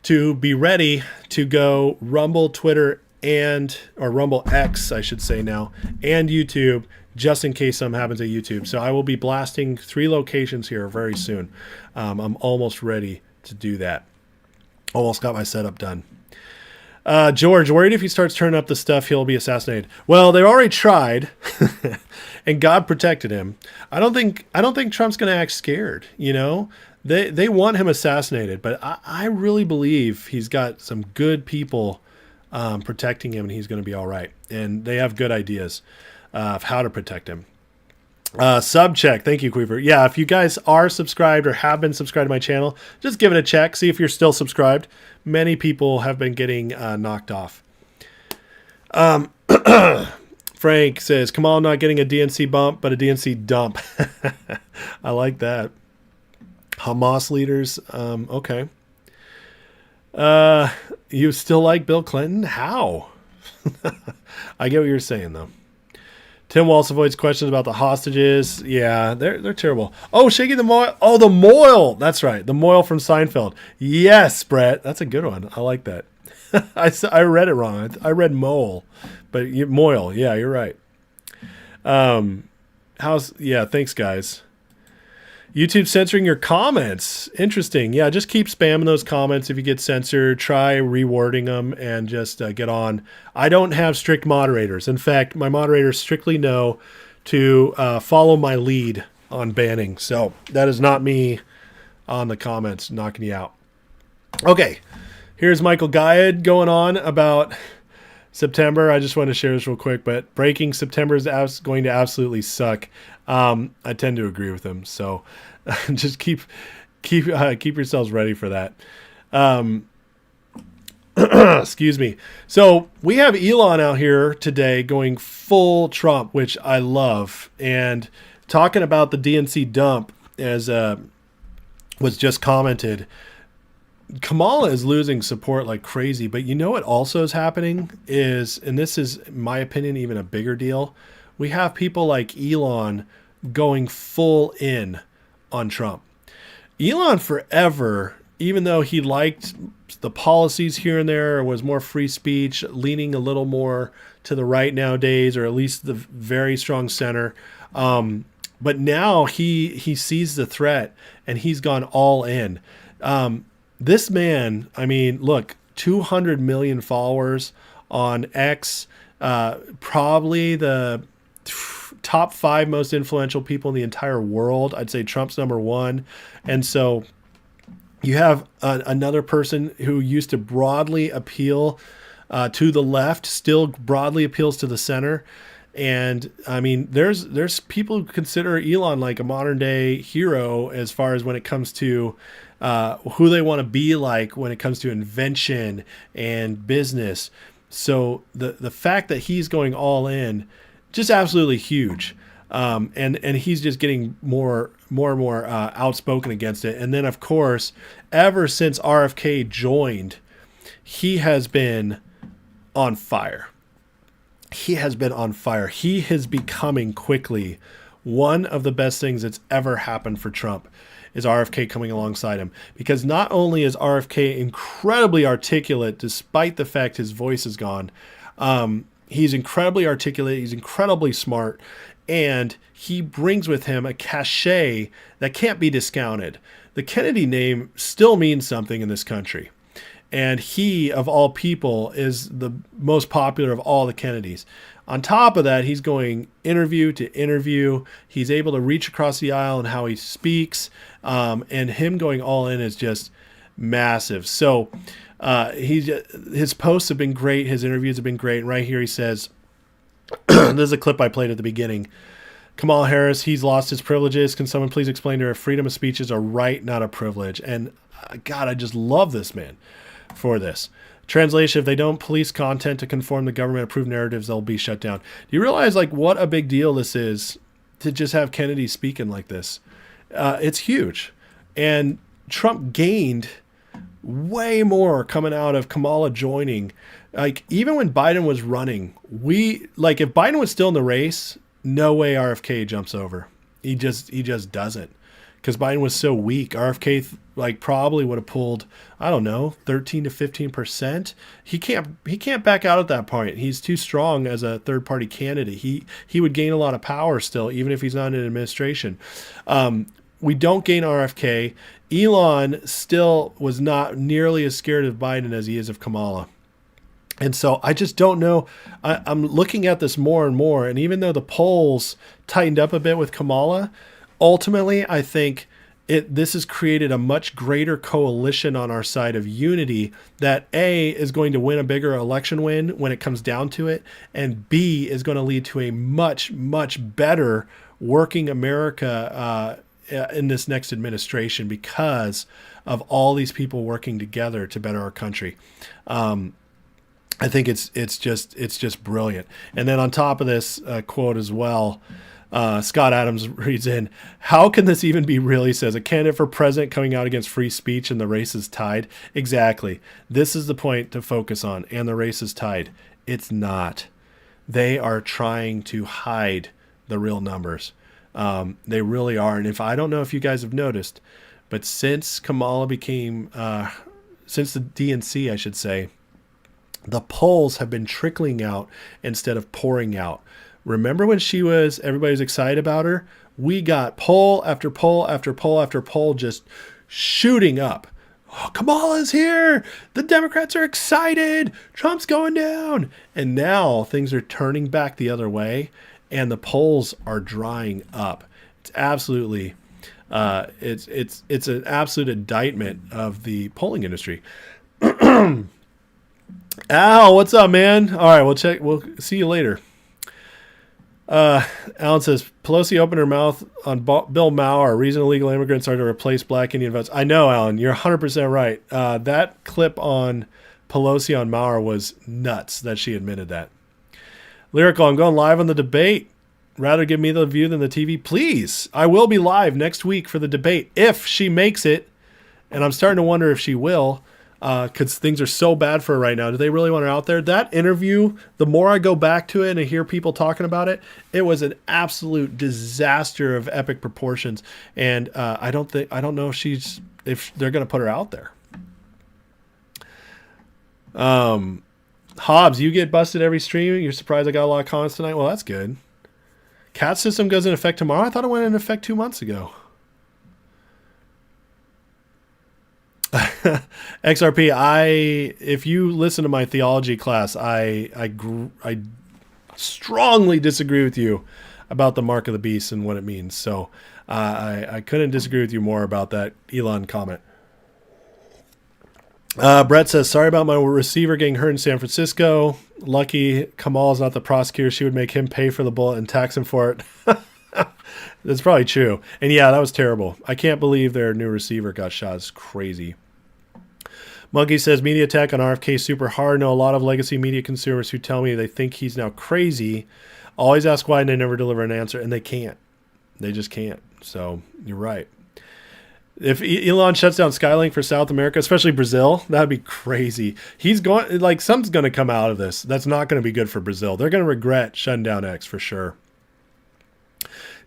to be ready to go Rumble, Twitter, or Rumble X, I should say now, and YouTube, just in case something happens at YouTube. So I will be blasting 3 locations here very soon. I'm almost ready to do that. Almost got my setup done. George, worried if he starts turning up the stuff, he'll be assassinated. Well, they already tried, and God protected him. I don't think Trump's going to act scared. You know, they want him assassinated, but I really believe he's got some good people protecting him, and he's going to be all right. And they have good ideas of how to protect him. Sub check. Thank you, Queever. Yeah, if you guys are subscribed or have been subscribed to my channel, just give it a check. See if you're still subscribed. Many people have been getting knocked off. Frank says, Kamal not getting a DNC bump, but a DNC dump. I like that. Hamas leaders. Okay. You still like Bill Clinton? How? I get what you're saying, though. Tim Walsh avoids questions about the hostages. Yeah, they're terrible. Oh, Shaky the Moil. Oh, the Moil. That's right. The Moil from Seinfeld. Yes, Brett. That's a good one. I like that. I read it wrong. I read Mole, but Moil. Yeah, you're right. Thanks, guys. YouTube censoring your comments. Interesting. Yeah, just keep spamming those comments. If you get censored, try rewording them and just get on. I don't have strict moderators. In fact, my moderators strictly know to follow my lead on banning. So that is not me on the comments knocking you out. Okay, here's Michael Guyad going on about September. I just want to share this real quick, but breaking September is going to absolutely suck. I tend to agree with him, so just keep yourselves ready for that. Excuse me. So we have Elon out here today going full Trump, which I love, and talking about the DNC dump, as was just commented. Kamala is losing support like crazy, but you know what also is happening is, and this is, in my opinion, even a bigger deal. We have people like Elon going full in on Trump. Elon forever, even though he liked the policies here and there, or was more free speech, leaning a little more to the right nowadays, or at least the very strong center. But now he sees the threat and he's gone all in. This man, I mean, look, 200 million followers on X, probably the top 5 most influential people in the entire world. I'd say Trump's number 1. And so you have another person who used to broadly appeal to the left, still broadly appeals to the center. And I mean, there's people who consider Elon like a modern day hero as far as when it comes to who they want to be like when it comes to invention and business. So the fact that he's going all in, just absolutely huge. And he's just getting more and more outspoken against it. And then, of course, ever since RFK joined, he has been on fire. He has been on fire. He is becoming quickly one of the best things that's ever happened for Trump is RFK coming alongside him. Because not only is RFK incredibly articulate, despite the fact his voice is gone, he's incredibly articulate, he's incredibly smart, and he brings with him a cachet that can't be discounted. The Kennedy name still means something in this country. And he, of all people, is the most popular of all the Kennedys. On top of that, he's going interview to interview. He's able to reach across the aisle in how he speaks. And him going all in is just massive. So his posts have been great. His interviews have been great. And right here he says, this is a clip I played at the beginning. Kamala Harris, he's lost his privileges. Can someone please explain to her freedom of speech is a right, not a privilege? And God, I just love this man. for this. Translation, if they don't police content to conform to government-approved narratives, they'll be shut down. Do you realize like what a big deal this is to just have Kennedy speaking like this? It's huge. And Trump gained way more coming out of Kamala joining. Like even when Biden was running, if Biden was still in the race, no way RFK jumps over. He just doesn't. Because Biden was so weak, RFK probably would have pulled, I don't know, 13 to 15%. He can't back out at that point. He's too strong as a third party candidate. He would gain a lot of power still, even if he's not in administration. We don't gain RFK. Elon still was not nearly as scared of Biden as he is of Kamala. And so I just don't know. I'm looking at this more and more. And even though the polls tightened up a bit with Kamala, ultimately, I think this has created a much greater coalition on our side of unity that A, is going to win a bigger election win when it comes down to it, and B, is going to lead to a much, much better working America in this next administration because of all these people working together to better our country. I think it's just brilliant. And then on top of this quote as well, Scott Adams reads in, how can this even be real? He says, a candidate for president coming out against free speech and the race is tied. Exactly. This is the point to focus on. And the race is tied. It's not. They are trying to hide the real numbers. They really are. And I don't know if you guys have noticed, but since Kamala became, since the DNC, I should say, the polls have been trickling out instead of pouring out. Remember when everybody was excited about her? We got poll after poll after poll after poll just shooting up. Oh, Kamala's here. The Democrats are excited. Trump's going down. And now things are turning back the other way and the polls are drying up. It's absolutely, it's an absolute indictment of the polling industry. Al, what's up, man? All right, we'll see you later. Alan says, Pelosi opened her mouth on Bill Maher. Reason illegal immigrants are to replace black Indian votes. I know, Alan, you're 100% right. That clip on Pelosi on Maher was nuts that she admitted that. Lyrical, I'm going live on the debate. Rather give me the view than the TV. Please, I will be live next week for the debate if she makes it. And I'm starting to wonder if she will. Because things are so bad for her right now. Do they really want her out there? That interview, the more I go back to it and I hear people talking about it, it was an absolute disaster of epic proportions. And I don't know if they're going to put her out there. Hobbs, you get busted every stream. You're surprised I got a lot of comments tonight. Well, that's good. CAT system goes into effect tomorrow. I thought it went into effect 2 months ago. XRP, if you listen to my theology class, I strongly disagree with you about the mark of the beast and what it means. So I couldn't disagree with you more about that Elon comment. Brett says, sorry about my receiver getting hurt in San Francisco. Lucky Kamal's not the prosecutor. She would make him pay for the bullet and tax him for it. That's probably true. And yeah, that was terrible. I can't believe their new receiver got shot. It's crazy. Monkey says, media attack on RFK super hard. Know a lot of legacy media consumers who tell me they think he's now crazy. Always ask why and they never deliver an answer. And they can't. They just can't. So you're right. If Elon shuts down Skylink for South America, especially Brazil, that'd be crazy. He's going, something's going to come out of this. That's not going to be good for Brazil. They're going to regret shutting down X for sure.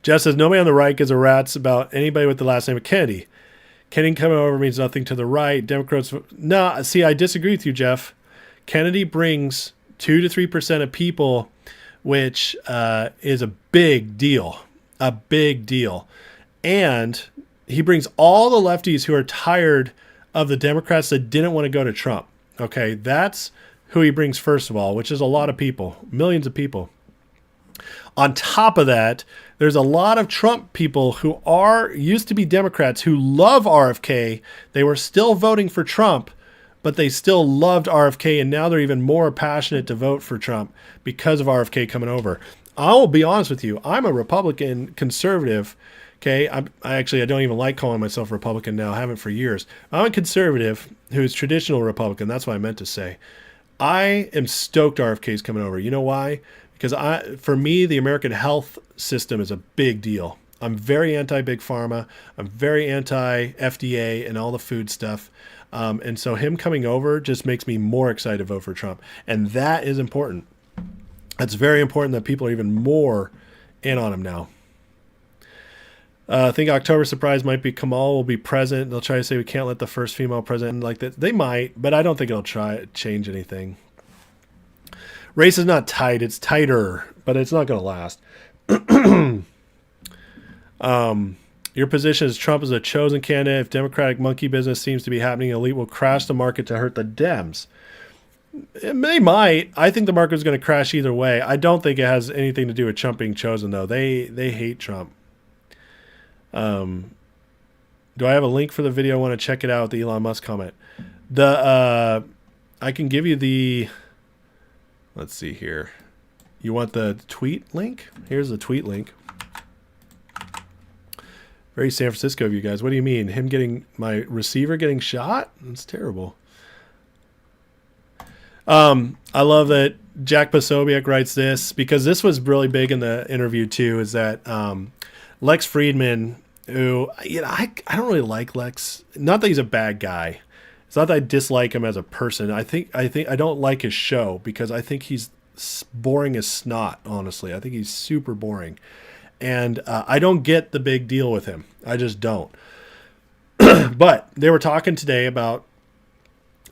Jeff says, nobody on the right gives a rat's about anybody with the last name of Kennedy. Kennedy coming over means nothing to the right. Democrats, no, see, I disagree with you, Jeff. Kennedy brings 2 to 3% of people, which is a big deal. A big deal. And he brings all the lefties who are tired of the Democrats that didn't want to go to Trump. Okay, that's who he brings first of all, which is a lot of people, millions of people. On top of that, there's a lot of Trump people who used to be Democrats who love RFK. They were still voting for Trump, but they still loved RFK, and now they're even more passionate to vote for Trump because of RFK coming over. I'll be honest with you. I'm a Republican conservative. Okay, I don't even like calling myself Republican now. I haven't for years. I'm a conservative, who's traditional Republican, that's what I meant to say. I am stoked RFK's coming over. You know why? Because for me, the American health system is a big deal. I'm very anti-big pharma. I'm very anti-FDA and all the food stuff. And so him coming over just makes me more excited to vote for Trump. And that is important. It's very important that people are even more in on him now. I think October surprise might be Kamal will be president. They'll try to say we can't let the first female president like that. They might, but I don't think it'll try to change anything. Race is not tight. It's tighter, but it's not going to last. Your position is Trump is a chosen candidate. If Democratic monkey business seems to be happening, elite will crash the market to hurt the Dems. They might. I think the market is going to crash either way. I don't think it has anything to do with Trump being chosen, though. They hate Trump. Do I have a link for the video? I want to check it out. The Elon Musk comment. I can give you the. Let's see here. You want the tweet link? Here's the tweet link. Very San Francisco of you guys. What do you mean? Him getting my receiver getting shot? That's terrible. I love that Jack Posobiec writes this because this was really big in the interview too. Is that Lex Friedman, who I don't really like Lex. Not that he's a bad guy. It's not that I dislike him as a person. I think I don't like his show because I think he's boring as snot. Honestly, I think he's super boring. And I don't get the big deal with him. I just don't. But they were talking today about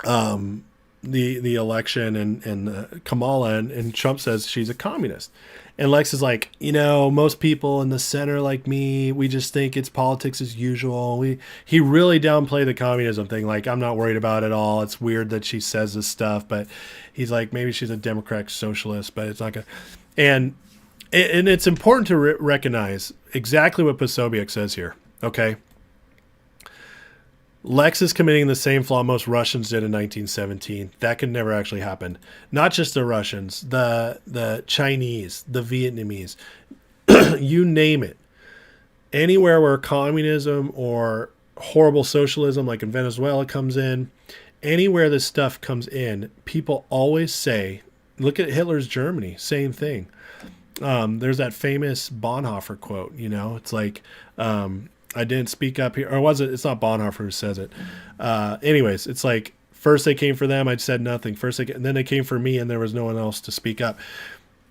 the election and Kamala, and Trump says she's a communist. And Lex is like, most people in the center like me, we just think it's politics as usual. He really downplayed the communism thing. Like, I'm not worried about it at all. It's weird that she says this stuff. But he's like, maybe she's a Democratic socialist, but it's not going to. And it's important to recognize exactly what Posobiec says here, okay? Lex is committing the same flaw most Russians did in 1917. That could never actually happen. Not just the Russians, the Chinese, the Vietnamese, you name it. Anywhere where communism or horrible socialism like in Venezuela comes in, anywhere this stuff comes in, people always say, look at Hitler's Germany, same thing. There's that famous Bonhoeffer quote, it's like, I didn't speak up here, or was it? It's not Bonhoeffer who says it. Anyways, it's like, first they came for them, I said nothing. And then they came for me, and there was no one else to speak up.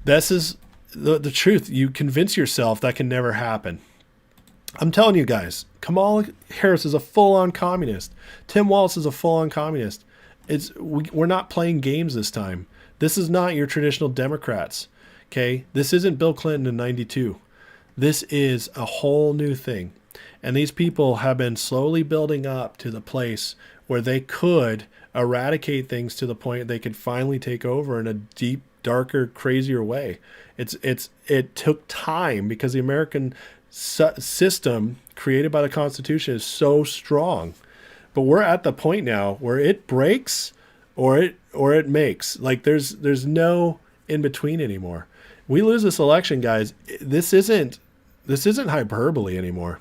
This is the truth. You convince yourself that can never happen. I'm telling you guys, Kamala Harris is a full-on communist. Tim Walz is a full-on communist. We're not playing games this time. This is not your traditional Democrats. Okay, this isn't Bill Clinton in 92. This is a whole new thing. And these people have been slowly building up to the place where they could eradicate things to the point they could finally take over in a deep, darker, crazier way. It took time because the American system created by the Constitution is so strong. But we're at the point now where it breaks or it makes. Like there's no in between anymore. We lose this election, guys. This isn't hyperbole anymore.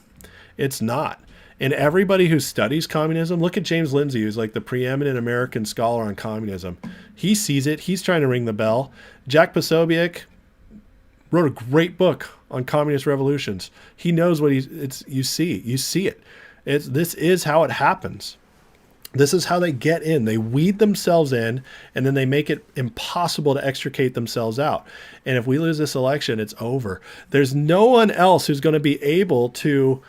It's not. And everybody who studies communism, look at James Lindsay, who's like the preeminent American scholar on communism. He sees it. He's trying to ring the bell. Jack Posobiec wrote a great book on communist revolutions. He knows what you see it. This is how it happens. This is how they get in. They weed themselves in, and then they make it impossible to extricate themselves out. And if we lose this election, it's over. There's no one else who's going to be able to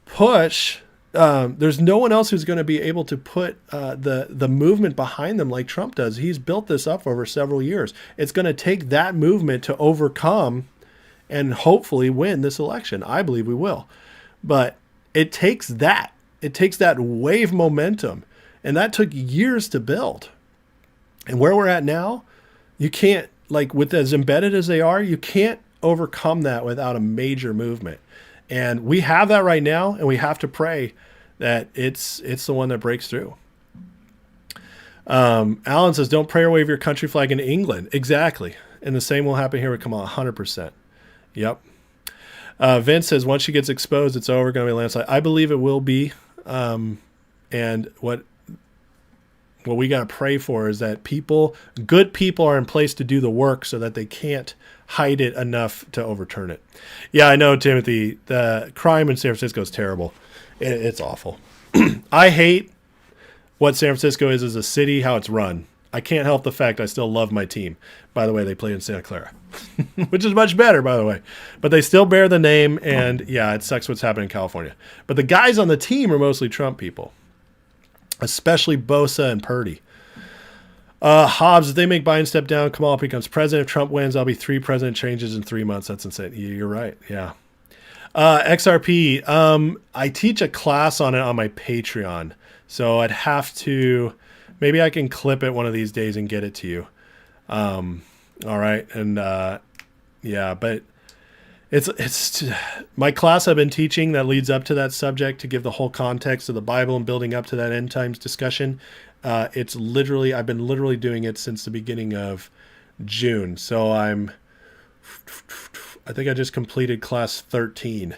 push. There's no one else who's going to be able to put the movement behind them like Trump does. He's built this up over several years. It's going to take that movement to overcome and hopefully win this election. I believe we will. But it takes that. It takes that wave momentum. And that took years to build. And where we're at now, you can't, like with as embedded as they are, you can't overcome that without a major movement. And we have that right now, and we have to pray that it's the one that breaks through. Alan says, don't pray or wave your country flag in England. Exactly. And the same will happen here with Kamala, 100%. Yep. Vince says, once she gets exposed, it's over, going to be a landslide. I believe it will be. And what what we got to pray for is that good people are in place to do the work so that they can't hide it enough to overturn it. Yeah, I know, Timothy. The crime in San Francisco is terrible. It's awful. I hate what San Francisco is as a city, how it's run. I can't help the fact I still love my team. By the way, they play in Santa Clara, which is much better, by the way. But they still bear the name, and yeah, it sucks what's happening in California. But the guys on the team are mostly Trump people, especially Bosa and Purdy. Hobbs, if they make Biden step down, Kamala becomes president. If Trump wins, I'll be 3 president changes in 3 months. That's insane. You're right. Yeah. XRP, I teach a class on it on my Patreon. So I'd have to, maybe I can clip it one of these days and get it to you. All right. And yeah, but it's my class I've been teaching that leads up to that subject to give the whole context of the Bible and building up to that end times discussion. I've been literally doing it since the beginning of June. So I think I just completed class 13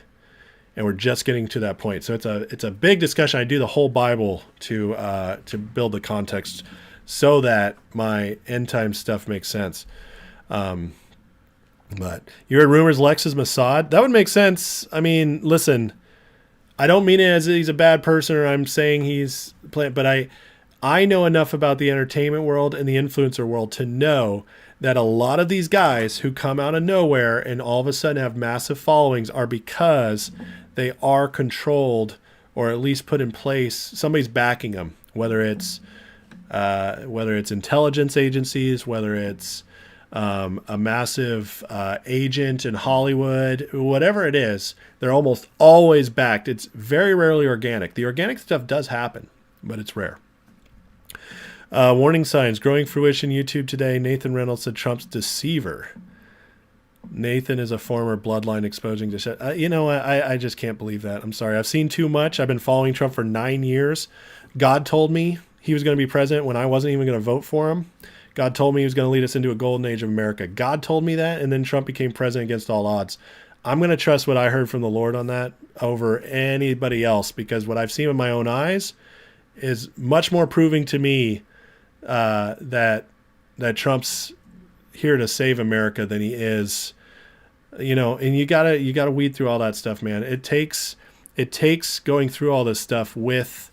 and we're just getting to that point. So it's a big discussion. I do the whole Bible to build the context so that my end time stuff makes sense. But you heard rumors Lex is Mossad. That would make sense. I mean, listen, I don't mean it as he's a bad person or I'm saying he's playing, but I know enough about the entertainment world and the influencer world to know that a lot of these guys who come out of nowhere and all of a sudden have massive followings are because they are controlled or at least put in place. Somebody's backing them, whether it's intelligence agencies, whether it's a massive agent in Hollywood, whatever it is, they're almost always backed. It's very rarely organic. The organic stuff does happen, but it's rare. Warning signs, growing fruition YouTube today. Nathan Reynolds said Trump's deceiver. Nathan is a former bloodline exposing to shit. I just can't believe that. I'm sorry. I've seen too much. I've been following Trump for 9 years. God told me he was going to be president when I wasn't even going to vote for him. God told me he was going to lead us into a golden age of America. God told me that, and then Trump became president against all odds. I'm going to trust what I heard from the Lord on that over anybody else because what I've seen with my own eyes is much more proving to me that Trump's here to save America than he is, and you gotta weed through all that stuff, man. It takes going through all this stuff with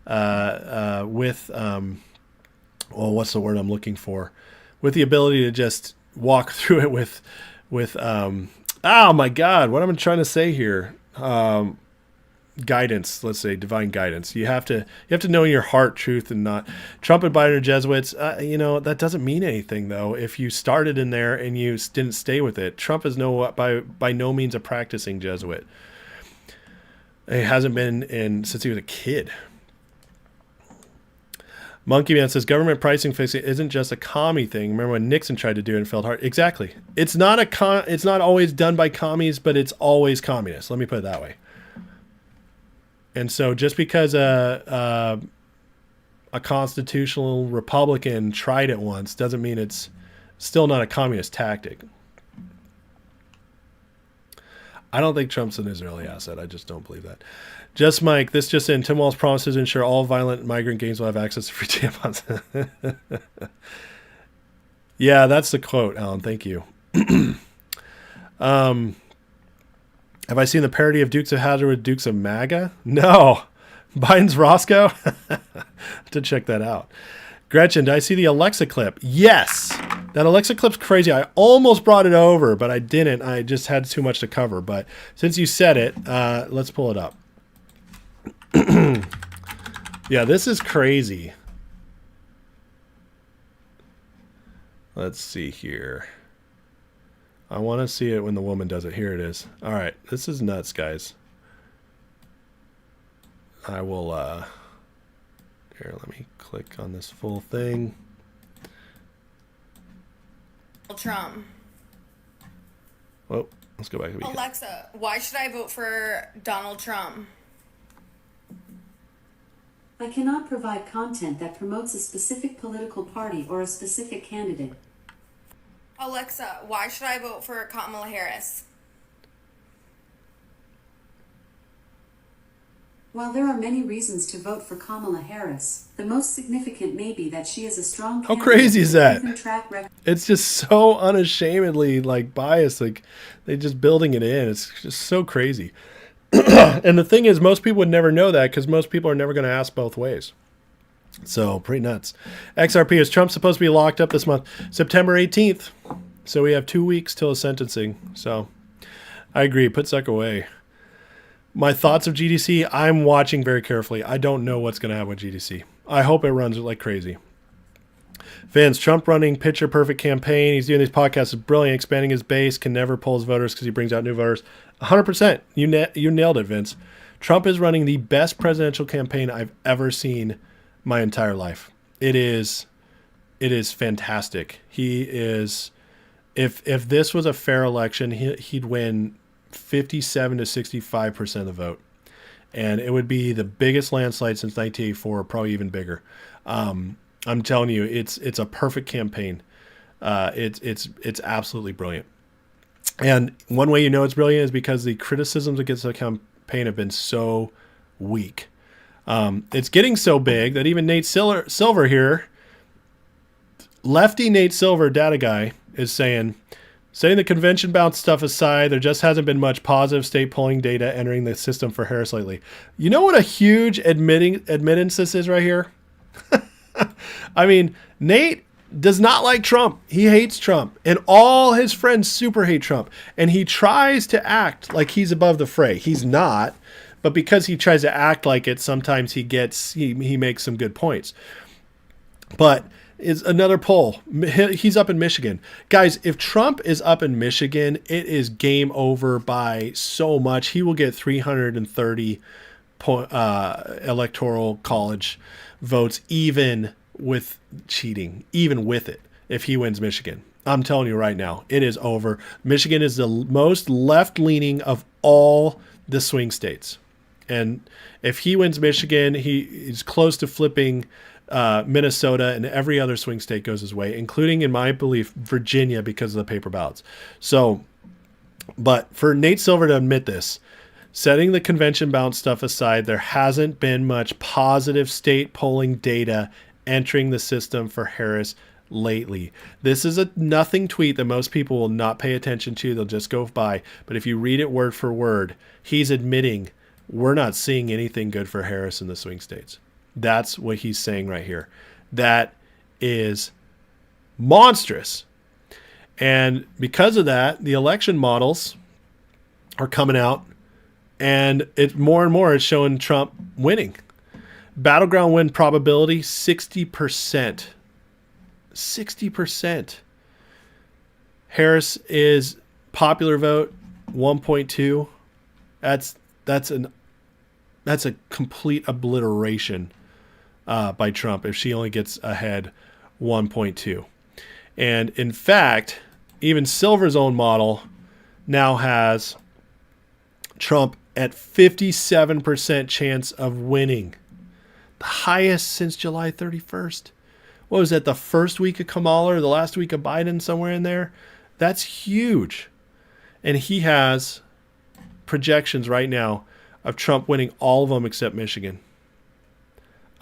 what's the word I'm looking for? With the ability to just walk through it with oh my God, what am I trying to say here? Guidance, let's say divine guidance. You have to know in your heart truth and not Trump and Biden are Jesuits. That doesn't mean anything though. If you started in there and you didn't stay with it, Trump is by no means a practicing Jesuit. He hasn't been since he was a kid. Monkey Man says government pricing fixing isn't just a commie thing. Remember when Nixon tried to do it and failed hard? Exactly. It's not always done by commies, but it's always communist. Let me put it that way. And so just because a constitutional Republican tried it once doesn't mean it's still not a communist tactic. I don't think Trump's an Israeli asset. I just don't believe that. Just Mike, this just in. Tim Walz promises to ensure all violent migrant gangs will have access to free tampons. Yeah, that's the quote, Alan. Thank you. Have I seen the parody of Dukes of Hazzard with Dukes of MAGA? No. Biden's Roscoe? To check that out. Gretchen, did I see the Alexa clip? Yes. That Alexa clip's crazy. I almost brought it over, but I didn't. I just had too much to cover. But since you said it, let's pull it up. Yeah, this is crazy. Let's see here. I want to see it when the woman does it. Here it is. All right. This is nuts, guys. I will, here, let me click on this full thing. Trump. Well, let's go back to the beginning. Alexa, why should I vote for Donald Trump? I cannot provide content that promotes a specific political party or a specific candidate. Alexa, why should I vote for Kamala Harris? While there are many reasons to vote for Kamala Harris, the most significant may be that she is a strong How candidate crazy is with a that? proven track record. It's just so unashamedly like biased. Like they just building it in. It's just so crazy. And the thing is, most people would never know that because most people are never going to ask both ways. So pretty nuts. XRP, is Trump supposed to be locked up this month? September 18th. So we have 2 weeks till his sentencing. So I agree. Put Zuck away. My thoughts of GDC, I'm watching very carefully. I don't know what's going to happen with GDC. I hope it runs like crazy. Vince, Trump running picture perfect campaign. He's doing these podcasts. Is brilliant. Expanding his base. Can never pull his voters because he brings out new voters. 100%. You nailed it, Vince. Trump is running the best presidential campaign I've ever seen my entire life. It is fantastic. He is, if this was a fair election, he'd win 57 to 65% of the vote. And it would be the biggest landslide since 1984, probably even bigger. I'm telling you, it's a perfect campaign. It's absolutely brilliant. And one way you know it's brilliant is because the criticisms against the campaign have been so weak. It's getting so big that even Nate Silver here, lefty Nate Silver, data guy, is saying, setting the convention-bound stuff aside, there just hasn't been much positive state polling data entering the system for Harris lately. You know what a huge admittance this is right here? I mean, Nate does not like Trump. He hates Trump. And all his friends super hate Trump. And he tries to act like he's above the fray. He's not. But because he tries to act like it, sometimes he makes some good points. But is another poll. He's up in Michigan. Guys, if Trump is up in Michigan, it is game over by so much. He will get 330 electoral college votes, even with cheating, even with it, if he wins Michigan. I'm telling you right now, it is over. Michigan is the most left-leaning of all the swing states. And if he wins Michigan, he's close to flipping Minnesota, and every other swing state goes his way, including, in my belief, Virginia, because of the paper ballots. So, but for Nate Silver to admit this, setting the convention-bound stuff aside, there hasn't been much positive state polling data entering the system for Harris lately. This is a nothing tweet that most people will not pay attention to. They'll just go by. But if you read it word for word, he's admitting we're not seeing anything good for Harris in the swing states. That's what he's saying right here. That is monstrous. And because of that, the election models are coming out, and it more and more is showing Trump winning. Battleground win probability, 60%. 60%. Harris is popular vote, 1.2. That's a complete obliteration by Trump if she only gets ahead 1.2. And in fact, even Silver's own model now has Trump at 57% chance of winning. The highest since July 31st. What was that, the first week of Kamala or the last week of Biden, somewhere in there? That's huge. And he has projections right now of Trump winning all of them except Michigan.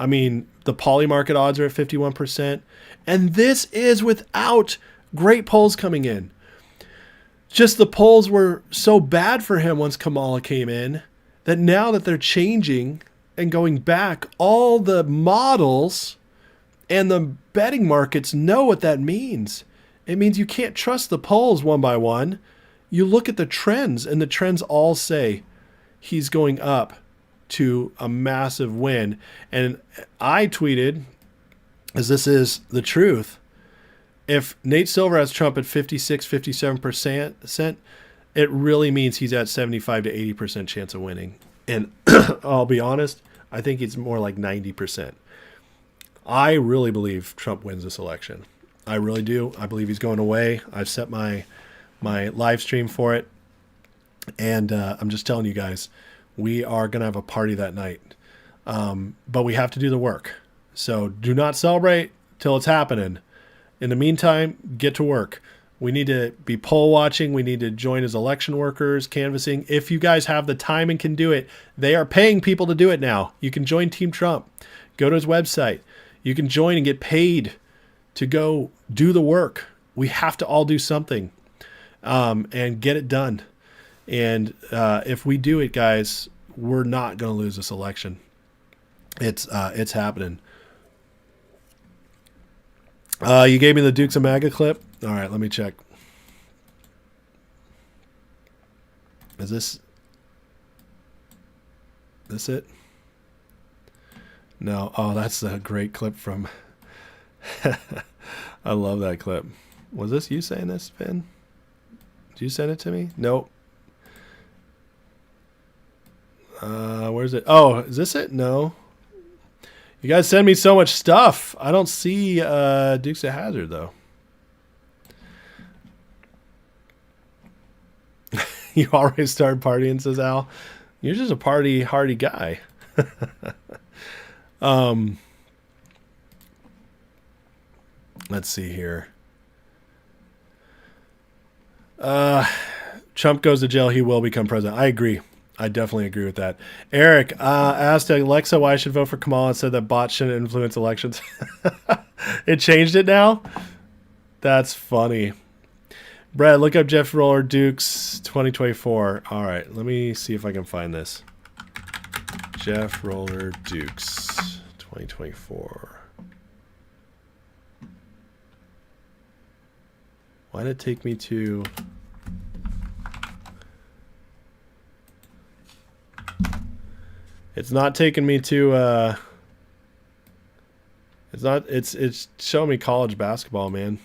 I mean, the poly market odds are at 51%. And this is without great polls coming in. Just the polls were so bad for him once Kamala came in that now that they're changing and going back, all the models and the betting markets know what that means. It means you can't trust the polls one by one. You look at the trends, and the trends all say he's going up to a massive win. And I tweeted, as this is the truth, if Nate Silver has Trump at 56, 57%, it really means he's at 75 to 80% chance of winning. And I'll be honest, I think it's more like 90%. I really believe Trump wins this election. I really do. I believe he's going away. I've set my live stream for it. And I'm just telling you guys, we are going to have a party that night. But we have to do the work. So do not celebrate till it's happening. In the meantime, get to work. We need to be poll watching. We need to join as election workers, canvassing. If you guys have the time and can do it, they are paying people to do it now. You can join Team Trump. Go to his website. You can join and get paid to go do the work. We have to all do something and get it done. And if we do it, guys, we're not going to lose this election. It's happening. You gave me the Dukes of MAGA clip. All right, let me check. Is this it? No. Oh, that's a great clip from. I love that clip. Was this you saying this, Finn? Did you send it to me? Nope. Where's it? Oh, is this it? No. You guys send me so much stuff. I don't see Dukes of Hazzard, though. You always start partying, says Al. You're just a party hardy guy. Let's see here. Trump goes to jail, he will become president. I agree. I definitely agree with that. Eric asked Alexa why I should vote for Kamala and said that bots shouldn't influence elections. It changed it now? That's funny. Brad, look up Jeff Roller Dukes 2024. All right, let me see if I can find this. Jeff Roller Dukes 2024. Why did it take me to... It's not taking me to it's showing me college basketball, man.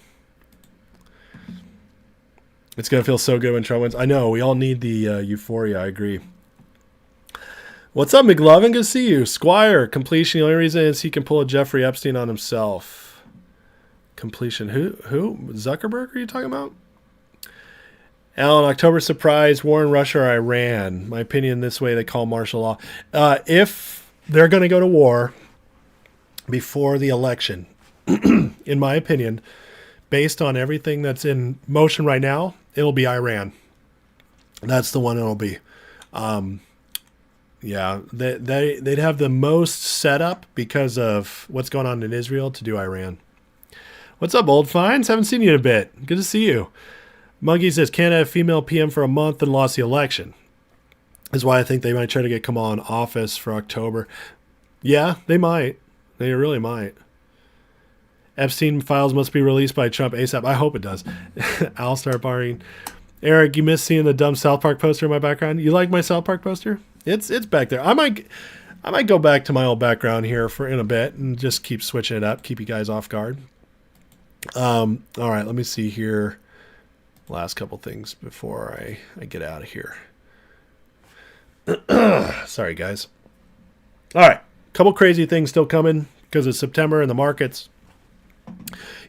It's gonna feel so good when Trump wins. I know, we all need the euphoria, I agree. What's up, McLovin? Good to see you. Squire, completion. The only reason is he can pull a Jeffrey Epstein on himself. Completion. Who? Zuckerberg are you talking about? Alan, October surprise, war in Russia or Iran. My opinion, this way they call martial law. If they're going to go to war before the election, in my opinion, based on everything that's in motion right now, it'll be Iran. That's the one it'll be. Yeah, they'd have the most setup because of what's going on in Israel to do Iran. What's up, old finds? Haven't seen you in a bit. Good to see you. Monkey says, Canada had a female PM for a month and lost the election. Is why I think they might try to get Kamala in office for October. Yeah, they might. They really might. Epstein files must be released by Trump ASAP. I hope it does. I'll start barring. Eric, you missed seeing the dumb South Park poster in my background. You like my South Park poster? It's back there. I might go back to my old background here in a bit and just keep switching it up, keep you guys off guard. All right, let me see here. Last couple things before I get out of here. Sorry, guys. All right. Couple crazy things still coming because it's September in the markets.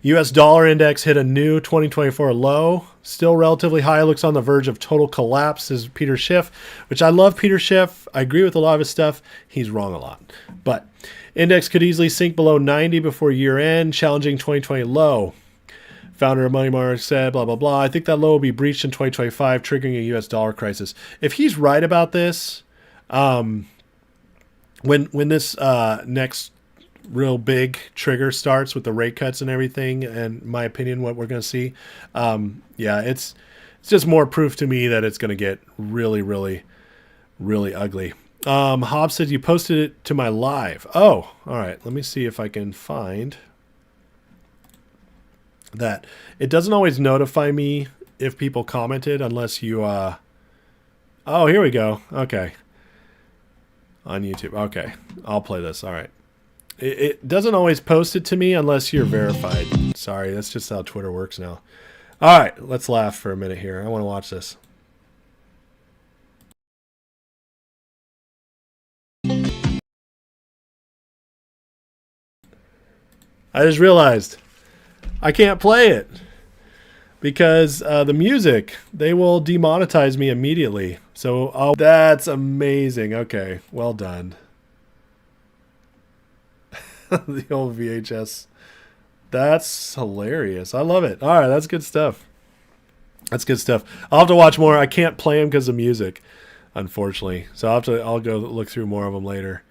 U.S. dollar index hit a new 2024 low. Still relatively high. Looks on the verge of total collapse, is Peter Schiff, which I love Peter Schiff. I agree with a lot of his stuff. He's wrong a lot. But index could easily sink below 90 before year end, challenging 2020 low. Founder of Money Market said, blah, blah, blah. I think that low will be breached in 2025, triggering a U.S. dollar crisis. If he's right about this, when this next real big trigger starts with the rate cuts and everything, and my opinion, what we're going to see, yeah, it's just more proof to me that it's going to get really, really, really ugly. Hobbs said you posted it to my live. Oh, all right. Let me see if I can find that. It doesn't always notify me if people commented unless you oh, here we go. Okay, on YouTube. Okay, I'll play this. All right, it doesn't always post it to me unless you're verified. Sorry, that's just how Twitter works now. All right, let's laugh for a minute here. I want to watch this. I just realized I can't play it because the music, they will demonetize me immediately. So that's amazing. Okay, well done. The old VHS. That's hilarious. I love it. All right, that's good stuff. That's good stuff. I'll have to watch more. I can't play them because of music, unfortunately. So I'll go look through more of them later.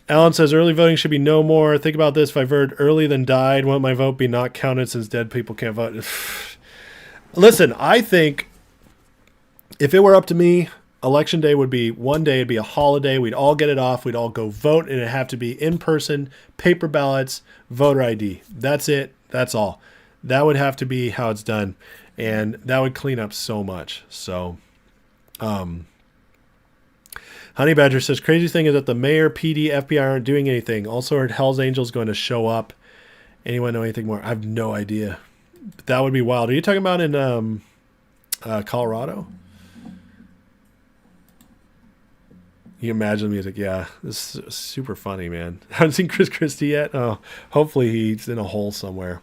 Alan says early voting should be no more. Think about this. If I voted early then died, won't my vote be not counted since dead people can't vote? Listen, I think if it were up to me, election day would be one day. It'd be a holiday. We'd all get it off. We'd all go vote, and it'd have to be in person, paper ballots, voter ID. That's it. That's all. That would have to be how it's done, and that would clean up so much. So, Honey Badger says, crazy thing is that the mayor, PD, FBI aren't doing anything. Also heard Hell's Angels going to show up. Anyone know anything more? I have no idea. But that would be wild. Are you talking about in Colorado? You imagine the music. Yeah, this is super funny, man. I haven't seen Chris Christie yet. Oh, hopefully he's in a hole somewhere.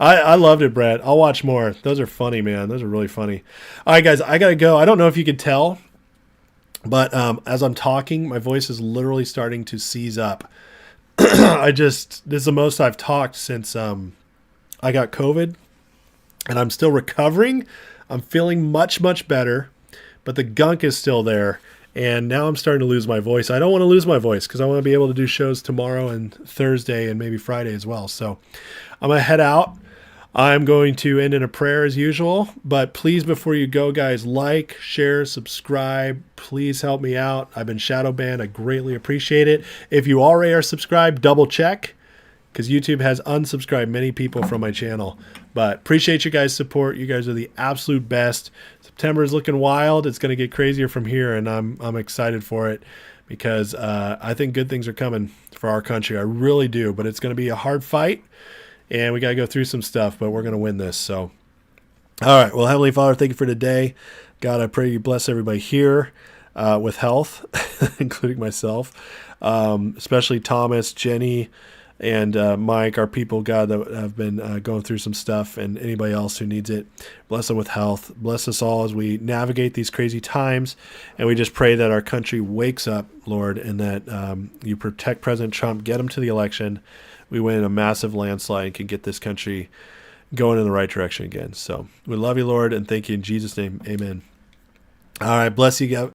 I loved it, Brett. I'll watch more. Those are funny, man. Those are really funny. All right, guys, I got to go. I don't know if you could tell, but as I'm talking, my voice is literally starting to seize up. This is the most I've talked since I got COVID, and I'm still recovering. I'm feeling much, much better, but the gunk is still there, and now I'm starting to lose my voice. I don't want to lose my voice because I want to be able to do shows tomorrow and Thursday and maybe Friday as well. So I'm going to head out. I'm going to end in a prayer as usual, but please, before you go, guys, like, share, subscribe. Please help me out. I've been shadow banned. I greatly appreciate it. If you already are subscribed, double check, because YouTube has unsubscribed many people from my channel. But appreciate you guys' support. You guys are the absolute best. September is looking wild. It's going to get crazier from here, and I'm excited for it because I think good things are coming for our country. I really do, but it's going to be a hard fight. And we got to go through some stuff, but we're going to win this. So, all right. Well, Heavenly Father, thank you for today. God, I pray you bless everybody here with health, including myself, especially Thomas, Jenny, and Mike, our people, God, that have been going through some stuff, and anybody else who needs it. Bless them with health. Bless us all as we navigate these crazy times. And we just pray that our country wakes up, Lord, and that you protect President Trump, get him to the election. We win a massive landslide and can get this country going in the right direction again. So we love you, Lord, and thank you in Jesus' name. Amen. All right. Bless you,